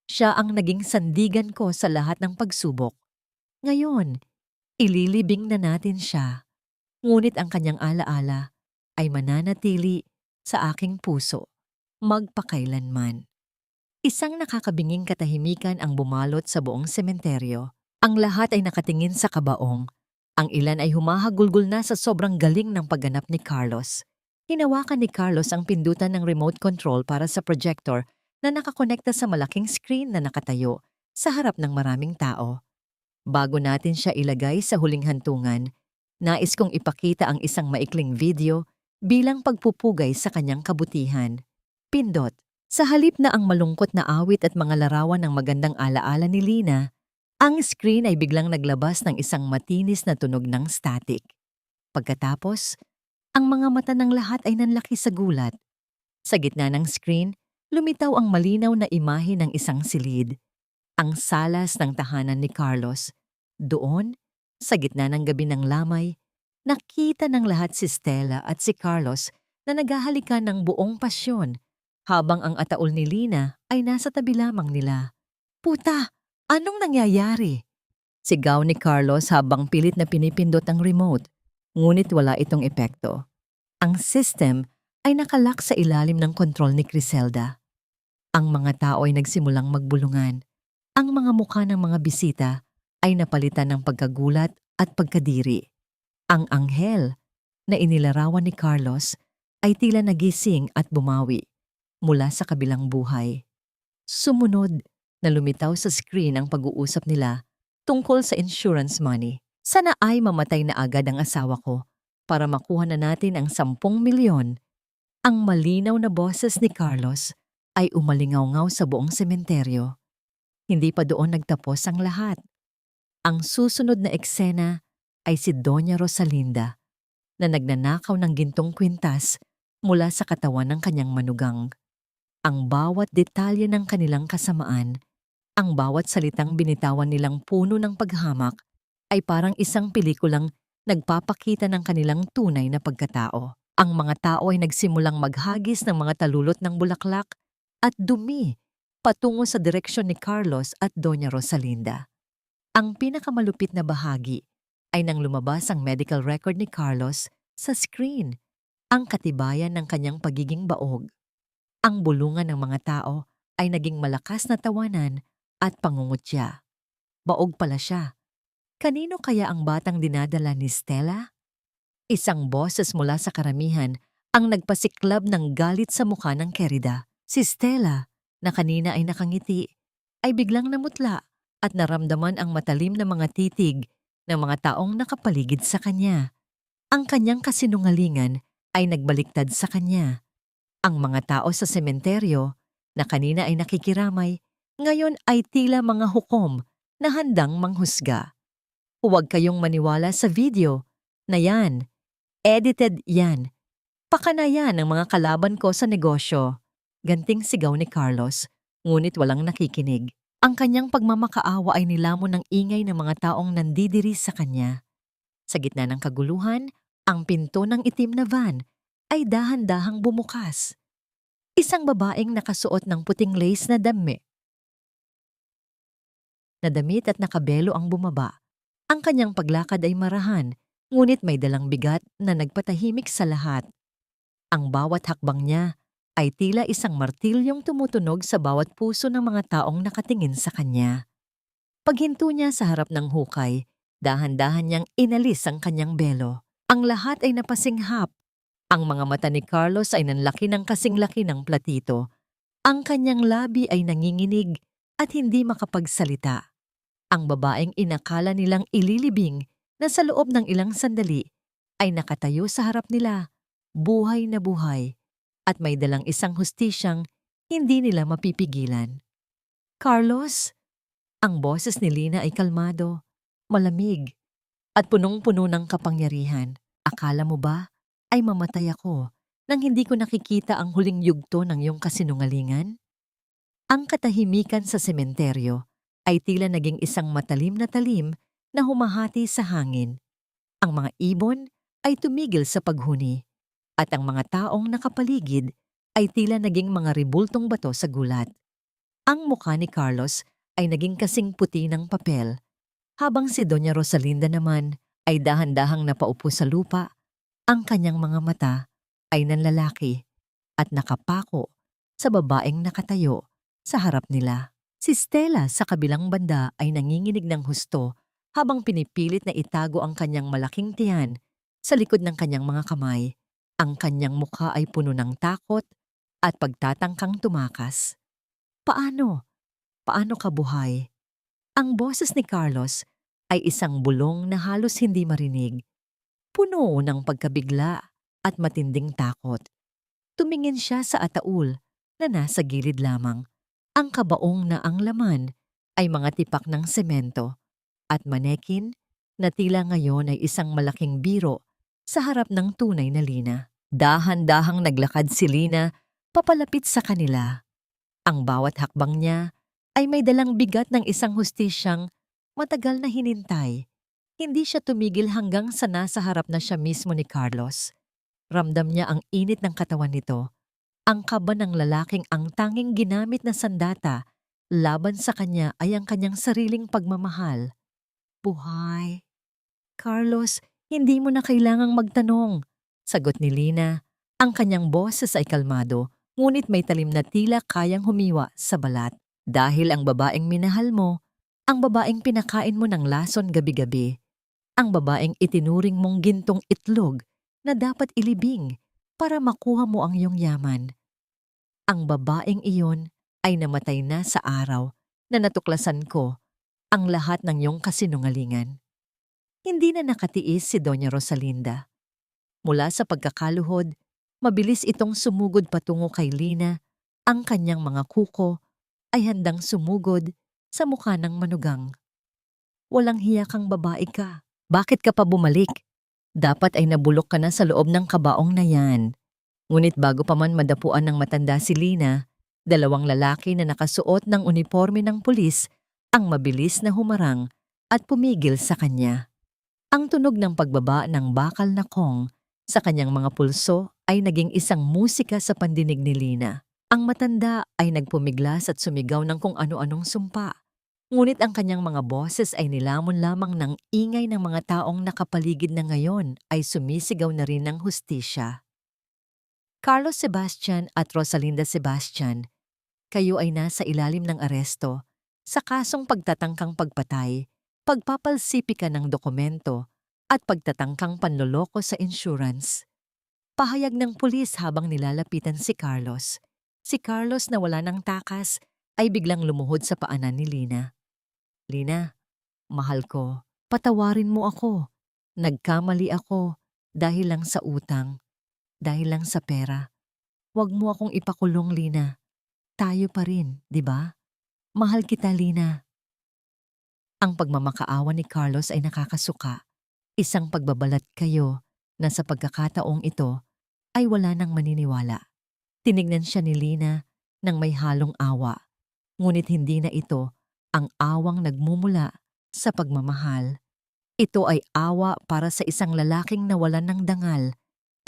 siya ang naging sandigan ko sa lahat ng pagsubok. Ngayon, ililibing na natin siya, ngunit ang kanyang alaala ay mananatili sa aking puso, magpakailanman. Isang nakakabinging katahimikan ang bumalot sa buong sementeryo. Ang lahat ay nakatingin sa kabaong. Ang ilan ay humahagulgol na sa sobrang galing ng pagganap ni Carlos. Hinawakan ni Carlos ang pindutan ng remote control para sa projector na nakakonekta sa malaking screen na nakatayo sa harap ng maraming tao. Bago natin siya ilagay sa huling hantungan, nais kong ipakita ang isang maikling video bilang pagpupugay sa kanyang kabutihan. Pindot. Sa halip na ang malungkot na awit at mga larawan ng magandang alaala ni Lina, ang screen ay biglang naglabas ng isang matinis na tunog ng static. Pagkatapos, ang mga mata ng lahat ay nanlaki sa gulat. Sa gitna ng screen, lumitaw ang malinaw na imahe ng isang silid. Ang salas ng tahanan ni Carlos. Doon, sa gitna ng gabi ng lamay, nakita ng lahat si Stella at si Carlos na naghahalikan ng buong pasyon habang ang ataol ni Lina ay nasa tabi lamang nila. Puta! Anong nangyayari? Sigaw ni Carlos habang pilit na pinipindot ang remote, ngunit wala itong epekto. Ang system ay nakalak sa ilalim ng kontrol ni Criselda. Ang mga tao ay nagsimulang magbulungan. Ang mga mukha ng mga bisita ay napalitan ng pagkagulat at pagkadiri. Ang anghel na inilarawan ni Carlos ay tila nagising at bumawi mula sa kabilang buhay. Sumunod na lumitaw sa screen ang pag-uusap nila tungkol sa insurance money. Sana ay mamatay na agad ang asawa ko para makuha na natin ang 10 milyon. Ang malinaw na boses ni Carlos ay umalingaw-ngaw sa buong sementeryo. Hindi pa doon nagtapos ang lahat. Ang susunod na eksena ay si Doña Rosalinda na nagnanakaw ng gintong kwintas mula sa katawan ng kanyang manugang. Ang bawat detalye ng kanilang kasamaan, ang bawat salitang binitawan nilang puno ng paghamak ay parang isang pelikulang nagpapakita ng kanilang tunay na pagkatao. Ang mga tao ay nagsimulang maghagis ng mga talulot ng bulaklak at dumi patungo sa direksyon ni Carlos at Doña Rosalinda. Ang pinakamalupit na bahagi ay nang lumabas ang medical record ni Carlos sa screen, ang katibayan ng kanyang pagiging baog. Ang bulungan ng mga tao ay naging malakas na tawanan at pangungutya. Baog pala siya. Kanino kaya ang batang dinadala ni Stella? Isang boses mula sa karamihan ang nagpasiklab ng galit sa mukha ng Querida. Si Stella, na kanina ay nakangiti, ay biglang namutla at naramdaman ang matalim na mga titig ng mga taong nakapaligid sa kanya. Ang kanyang kasinungalingan ay nagbaliktad sa kanya. Ang mga tao sa sementeryo na kanina ay nakikiramay, ngayon ay tila mga hukom na handang manghusga. Huwag kayong maniwala sa video na yan. Edited yan. Pakana yan ng mga kalaban ko sa negosyo. Ganting sigaw ni Carlos, ngunit walang nakikinig. Ang kanyang pagmamakaawa ay nilamon ng ingay ng mga taong nandidiri sa kanya. Sa gitna ng kaguluhan, ang pinto ng itim na van ay dahan-dahang bumukas. Isang babaeng nakasuot ng puting lace na damit na damit at nakabelo ang bumaba. Ang kanyang paglakad ay marahan, ngunit may dalang bigat na nagpatahimik sa lahat. Ang bawat hakbang niya ay tila isang martilyong tumutunog sa bawat puso ng mga taong nakatingin sa kanya. Paghinto niya sa harap ng hukay, dahan-dahan niyang inalis ang kanyang belo. Ang lahat ay napasinghap. Ang mga mata ni Carlos ay nanlaki ng kasing-laki ng platito. Ang kanyang labi ay nanginginig at hindi makapagsalita. Ang babaeng inakala nilang ililibing na sa loob ng ilang sandali ay nakatayo sa harap nila, buhay na buhay, at may dalang isang hustisyang hindi nila mapipigilan. Carlos, ang boses ni Lina ay kalmado, malamig, at punong-puno ng kapangyarihan. Akala mo ba ay mamatay ako nang hindi ko nakikita ang huling yugto ng iyong kasinungalingan? Ang katahimikan sa sementeryo ay tila naging isang matalim na talim na humahati sa hangin. Ang mga ibon ay tumigil sa paghuni, at ang mga taong nakapaligid ay tila naging mga ribultong bato sa gulat. Ang mukha ni Carlos ay naging kasing puti ng papel, habang si Doña Rosalinda naman ay dahan-dahang napaupo sa lupa. Ang kanyang mga mata ay nanlalaki at nakapako sa babaeng nakatayo sa harap nila. Si Stella sa kabilang banda ay nanginginig ng husto habang pinipilit na itago ang kanyang malaking tiyan sa likod ng kanyang mga kamay. Ang kanyang mukha ay puno ng takot at pagtatangkang tumakas. Paano? Paano ka buhay? Ang boses ni Carlos ay isang bulong na halos hindi marinig. Puno ng pagkabigla at matinding takot. Tumingin siya sa ataul na nasa gilid lamang. Ang kabaong na ang laman ay mga tipak ng semento at manekin na tila ngayon ay isang malaking biro sa harap ng tunay na Lina. Dahan-dahang naglakad si Lina papalapit sa kanila. Ang bawat hakbang niya ay may dalang bigat ng isang hustisyang matagal na hinintay. Hindi siya tumigil hanggang sa nasa harap na siya mismo ni Carlos. Ramdam niya ang init ng katawan nito, ang kaba ng lalaking ang tanging ginamit na sandata laban sa kanya ay ang kanyang sariling pagmamahal. Buhay. Carlos, hindi mo na kailangang magtanong, sagot ni Lina. Ang kanyang boses ay kalmado, ngunit may talim na tila kayang humiwa sa balat. Dahil ang babaeng minahal mo, ang babaeng pinakain mo ng lason gabi-gabi, ang babaeng itinuring mong gintong itlog na dapat ilibing para makuha mo ang iyong yaman. Ang babaeng iyon ay namatay na sa araw na natuklasan ko ang lahat ng iyong kasinungalingan. Hindi na nakatiis si Doña Rosalinda. Mula sa pagkakaluhod, mabilis itong sumugod patungo kay Lina. Ang kanyang mga kuko ay handang sumugod sa mukha ng manugang. Walang hiya kang babae ka. Bakit ka pa bumalik? Dapat ay nabulok ka na sa loob ng kabaong na yan. Ngunit bago pa man madapuan ng matanda si Lina, dalawang lalaki na nakasuot ng uniforme ng pulis ang mabilis na humarang at pumigil sa kanya. Ang tunog ng pagbaba ng bakal na kong sa kanyang mga pulso ay naging isang musika sa pandinig ni Lina. Ang matanda ay nagpumiglas at sumigaw ng kung ano-anong sumpa. Ngunit ang kanyang mga boses ay nilamon lamang ng ingay ng mga taong nakapaligid na ngayon ay sumisigaw na rin ng hustisya. Carlos Sebastian at Rosalinda Sebastian, kayo ay nasa ilalim ng aresto sa kasong pagtatangkang pagpatay, pagpapalsipika ng dokumento at pagtatangkang panloloko sa insurance. Pahayag ng pulis habang nilalapitan si Carlos. Si Carlos na wala ng takas ay biglang lumuhod sa paanan ni Lina. Lina, mahal ko, patawarin mo ako. Nagkamali ako dahil lang sa utang, dahil lang sa pera. Huwag mo akong ipakulong, Lina. Tayo pa rin, di ba? Mahal kita, Lina. Ang pagmamakaawa ni Carlos ay nakakasuka. Isang pagbabalat kayo na sa pagkakataong ito ay wala nang maniniwala. Tinignan siya ni Lina nang may halong awa. Ngunit hindi na ito ang awang nagmumula sa pagmamahal. Ito ay awa para sa isang lalaking nawalan ng dangal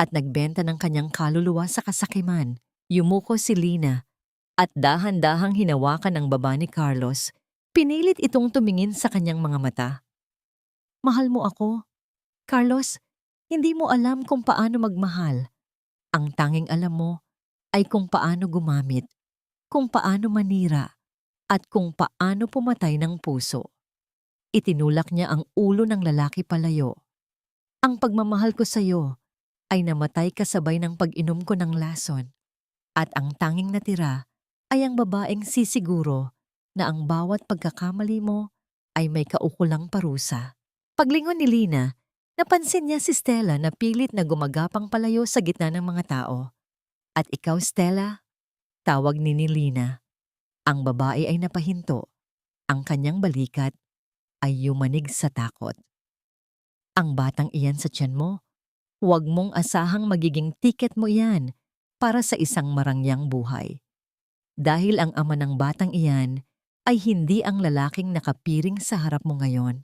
at nagbenta ng kanyang kaluluwa sa kasakiman. Yumuko si Lina at dahan-dahang hinawakan ng baba ni Carlos. Pinilit itong tumingin sa kanyang mga mata. Mahal mo ako. Carlos, hindi mo alam kung paano magmahal. Ang tanging alam mo ay kung paano gumamit, kung paano manira, at kung paano pumatay ng puso. Itinulak niya ang ulo ng lalaki palayo. Ang pagmamahal ko sa iyo ay namatay kasabay ng pag-inom ko ng lason. At ang tanging natira ay ang babaeng sisiguro na ang bawat pagkakamali mo ay may kaukulang parusa. Paglingon ni Lina, napansin niya si Stella na pilit na gumagapang palayo sa gitna ng mga tao. At ikaw, Stella? Tawag ni Lina. Ang babae ay napahinto. Ang kanyang balikat ay yumanig sa takot. Ang batang iyan sa tiyan mo, huwag mong asahang magiging tiket mo iyan para sa isang marangyang buhay. Dahil ang ama ng batang iyan ay hindi ang lalaking nakapiring sa harap mo ngayon.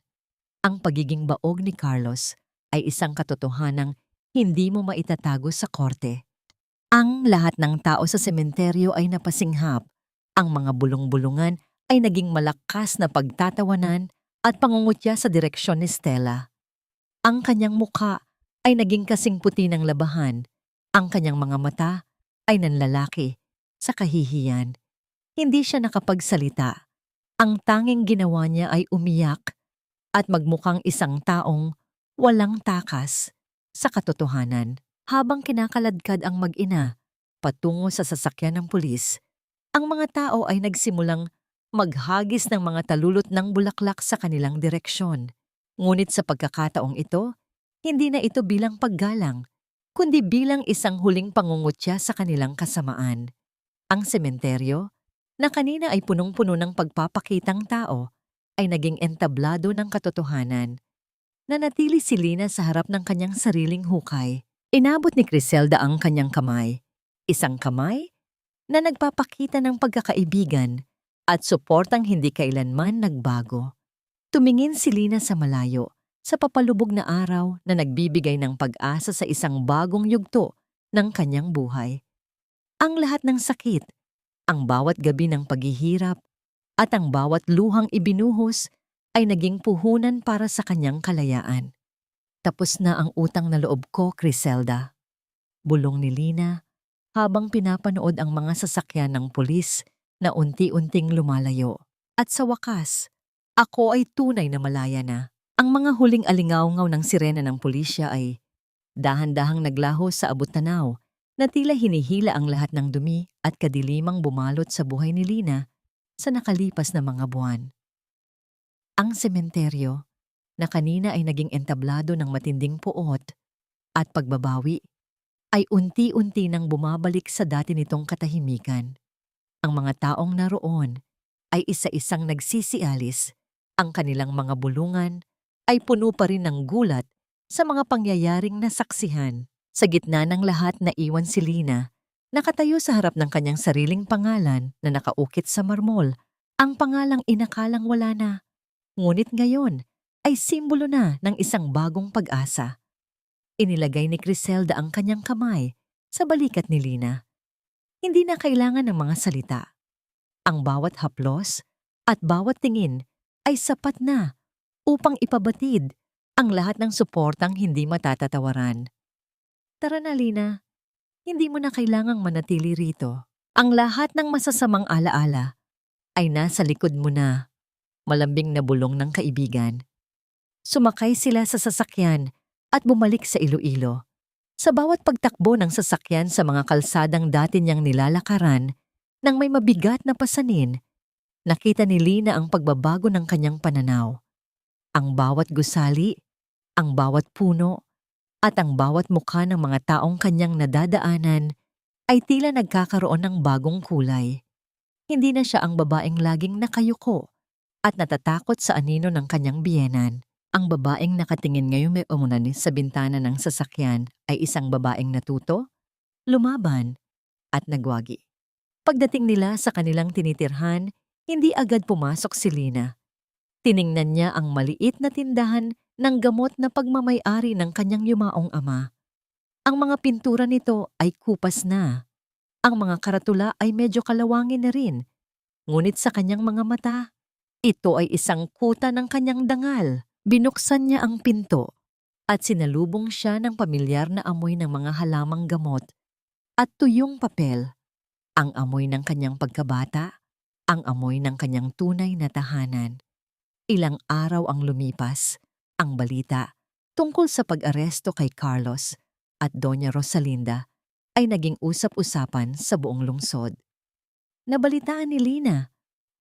Ang pagiging baog ni Carlos ay isang katotohanang hindi mo maitatago sa korte. Ang lahat ng tao sa sementeryo ay napasinghap. Ang mga bulong-bulungan ay naging malakas na pagtatawanan at pangungutya sa direksyon ni Stella. Ang kanyang mukha ay naging kasing puti ng labahan. Ang kanyang mga mata ay nanlalaki sa kahihiyan. Hindi siya nakapagsalita. Ang tanging ginawa niya ay umiyak at magmukhang isang taong walang takas sa katotohanan. Habang kinakaladkad ang mag-ina patungo sa sasakyan ng pulis, ang mga tao ay nagsimulang maghagis ng mga talulot ng bulaklak sa kanilang direksyon. Ngunit sa pagkakataong ito, hindi na ito bilang paggalang, kundi bilang isang huling pangungutya sa kanilang kasamaan. Ang sementeryo, na kanina ay punong-puno ng pagpapakitang tao, ay naging entablado ng katotohanan. Nanatili si Lina sa harap ng kanyang sariling hukay. Inabot ni Criselda ang kanyang kamay. Isang kamay na nagpapakita ng pagkakaibigan at suportang hindi kailanman nagbago. Tumingin si Lina sa malayo, sa papalubog na araw na nagbibigay ng pag-asa sa isang bagong yugto ng kanyang buhay. Ang lahat ng sakit, ang bawat gabi ng paghihirap, at ang bawat luhang ibinuhos ay naging puhunan para sa kanyang kalayaan. Tapos na ang utang na loob ko, Criselda. Bulong ni Lina habang pinapanood ang mga sasakyan ng pulis na unti-unting lumalayo. At sa wakas, ako ay tunay na malaya na. Ang mga huling alingawngaw ng sirena ng pulisya ay dahan-dahang naglaho sa abot-tanaw na tila hinihila ang lahat ng dumi at kadilimang bumalot sa buhay ni Lina sa nakalipas na mga buwan. Ang sementeryo, na kanina ay naging entablado ng matinding puot at pagbabawi, ay unti-unti nang bumabalik sa dati nitong katahimikan. Ang mga taong naroon ay isa-isang nagsisialis. Ang kanilang mga bulungan ay puno pa rin ng gulat sa mga pangyayaring nasaksihan. Sa gitna ng lahat, naiwan si Lina, nakatayo sa harap ng kanyang sariling pangalan na nakaukit sa marmol. Ang pangalang inakalang wala na, ngunit ngayon ay simbolo na ng isang bagong pag-asa. Inilagay ni Criselda ang kanyang kamay sa balikat ni Lina. Hindi na kailangan ng mga salita. Ang bawat haplos at bawat tingin ay sapat na upang ipabatid ang lahat ng suportang hindi matatatawaran. Tara na, Lina. Hindi mo na kailangang manatili rito. Ang lahat ng masasamang alaala ay nasa likod mo na. Malambing na bulong ng kaibigan. Sumakay sila sa sasakyan at bumalik sa Iloilo. Sa bawat pagtakbo ng sasakyan sa mga kalsadang dati niyang nilalakaran nang may mabigat na pasanin, nakita ni Lina ang pagbabago ng kanyang pananaw. Ang bawat gusali, ang bawat puno, at ang bawat mukha ng mga taong kanyang nadadaanan ay tila nagkakaroon ng bagong kulay. Hindi na siya ang babaeng laging nakayuko at natatakot sa anino ng kanyang biyenan. Ang babaeng nakatingin ngayong may umunan sa bintana ng sasakyan ay isang babaeng natuto, lumaban, at nagwagi. Pagdating nila sa kanilang tinitirhan, hindi agad pumasok si Lina. Tiningnan niya ang maliit na tindahan ng gamot na pagmamay-ari ng kanyang yumaong ama. Ang mga pintura nito ay kupas na. Ang mga karatula ay medyo kalawangin na rin. Ngunit sa kanyang mga mata, Ito ay isang kuta ng kanyang dangal. Binuksan niya ang pinto at sinalubong siya ng pamilyar na amoy ng mga halamang gamot at tuyong papel. Ang amoy ng kanyang pagkabata, ang amoy ng kanyang tunay na tahanan. Ilang araw ang lumipas, ang balita tungkol sa pag-aresto kay Carlos at Doña Rosalinda ay naging usap-usapan sa buong lungsod. Nabalitaan ni Lina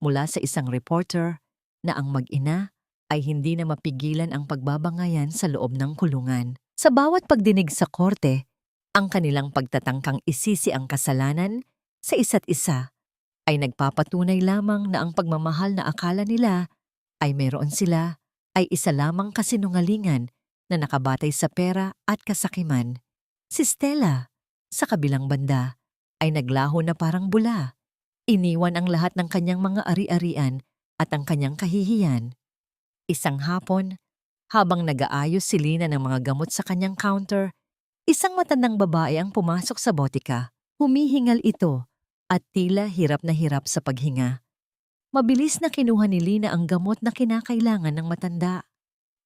mula sa isang reporter na ang mag-ina ay hindi na mapigilan ang pagbabangayan sa loob ng kulungan. Sa bawat pagdinig sa korte, ang kanilang pagtatangkang isisi ang kasalanan sa isa't isa ay nagpapatunay lamang na ang pagmamahal na akala nila ay meron sila ay isa lamang kasinungalingan na nakabatay sa pera at kasakiman. Si Stella, sa kabilang banda, ay naglaho na parang bula. Iniwan ang lahat ng kanyang mga ari-arian at ang kanyang kahihiyan. Isang hapon, habang nag-aayos si Lina ng mga gamot sa kanyang counter, isang matandang babae ang pumasok sa botika. Humihingal ito at tila hirap na hirap sa paghinga. Mabilis na kinuha ni Lina ang gamot na kinakailangan ng matanda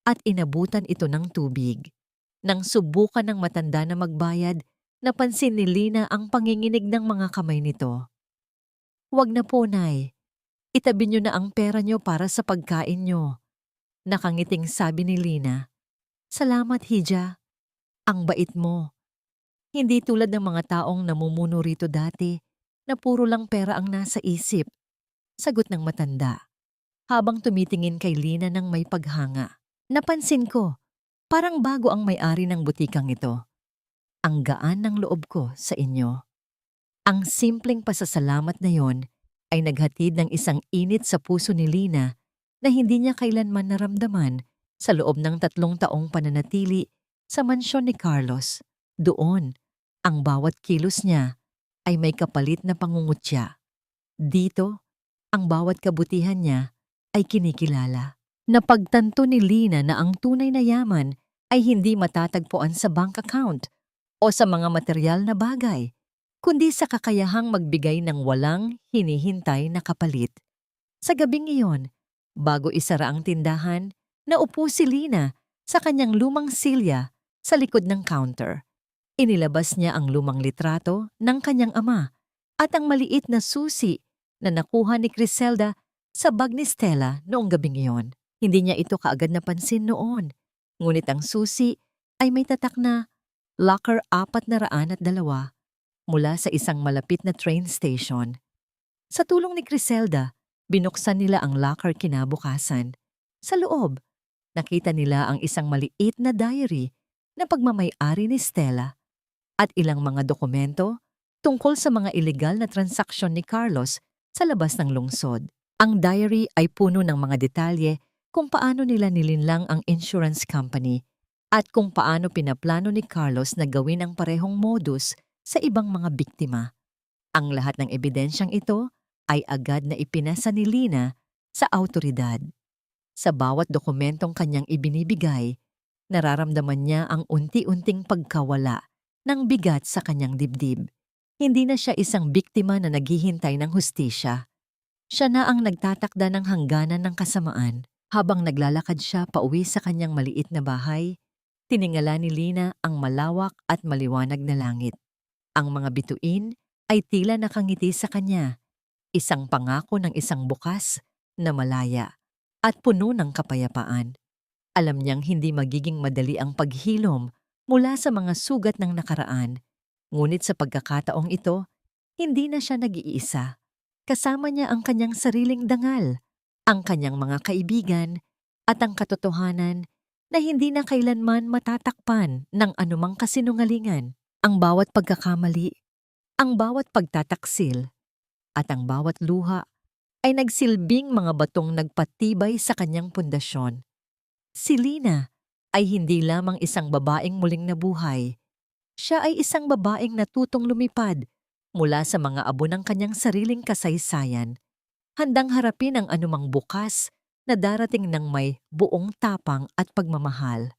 at inabutan ito ng tubig. Nang subukan ng matanda na magbayad, napansin ni Lina ang panginginig ng mga kamay nito. "Huwag na po, Nay. Itabi niyo na ang pera niyo para sa pagkain niyo." Nakangiting sabi ni Lina. "Salamat, Hija. Ang bait mo. Hindi tulad ng mga taong namumuno rito dati na puro lang pera ang nasa isip." Sagot ng matanda, habang tumitingin kay Lina ng may paghanga. "Napansin ko, parang bago ang may-ari ng butikang ito. Ang gaan ng loob ko sa inyo." Ang simpleng pasasalamat na yon ay naghatid ng isang init sa puso ni Lina na hindi niya kailanman naramdaman sa loob ng 3 taong pananatili sa mansyon ni Carlos. Doon, ang bawat kilos niya ay may kapalit na pangungutya. Dito, ang bawat kabutihan niya ay kinikilala. Napagtanto ni Lina na ang tunay na yaman ay hindi matatagpuan sa bank account o sa mga material na bagay, kundi sa kakayahang magbigay ng walang hinihintay na kapalit. Sa gabing iyon, bago isara ang tindahan, naupo si Lina sa kanyang lumang silya sa likod ng counter. Inilabas niya ang lumang litrato ng kanyang ama at ang maliit na susi na nakuha ni Criselda sa bag ni Stella noong gabing iyon. Hindi niya ito kaagad napansin noon, ngunit ang susi ay may tatak na Locker 402 mula sa isang malapit na train station. Sa tulong ni Criselda, binuksan nila ang locker kinabukasan. Sa loob, nakita nila ang isang maliit na diary na pagmamay-ari ni Stella at ilang mga dokumento tungkol sa mga ilegal na transaksyon ni Carlos sa labas ng lungsod. Ang diary ay puno ng mga detalye kung paano nila nilinlang ang insurance company at kung paano pinaplano ni Carlos na gawin ang parehong modus sa ibang mga biktima. Ang lahat ng ebidensyang ito ay agad na ipinasa ni Lina sa awtoridad. Sa bawat dokumentong kanyang ibinibigay, nararamdaman niya ang unti-unting pagkawala ng bigat sa kanyang dibdib. Hindi na siya isang biktima na naghihintay ng hustisya. Siya na ang nagtatakda ng hangganan ng kasamaan. Habang naglalakad siya pauwi sa kanyang maliit na bahay, tiningala ni Lina ang malawak at maliwanag na langit. Ang mga bituin ay tila nakangiti sa kanya, isang pangako ng isang bukas na malaya at puno ng kapayapaan. Alam niyang hindi magiging madali ang paghilom mula sa mga sugat ng nakaraan, ngunit sa pagkakataong ito, hindi na siya nag-iisa. Kasama niya ang kanyang sariling dangal, ang kanyang mga kaibigan, at ang katotohanan na hindi na kailanman matatakpan ng anumang kasinungalingan. Ang bawat pagkakamali, ang bawat pagtataksil, at ang bawat luha ay nagsilbing mga batong nagpatibay sa kanyang pundasyon. Si Lina ay hindi lamang isang babaeng muling nabuhay. Siya ay isang babaeng natutong lumipad mula sa mga abo ng kanyang sariling kasaysayan, handang harapin ang anumang bukas na darating ng may buong tapang at pagmamahal.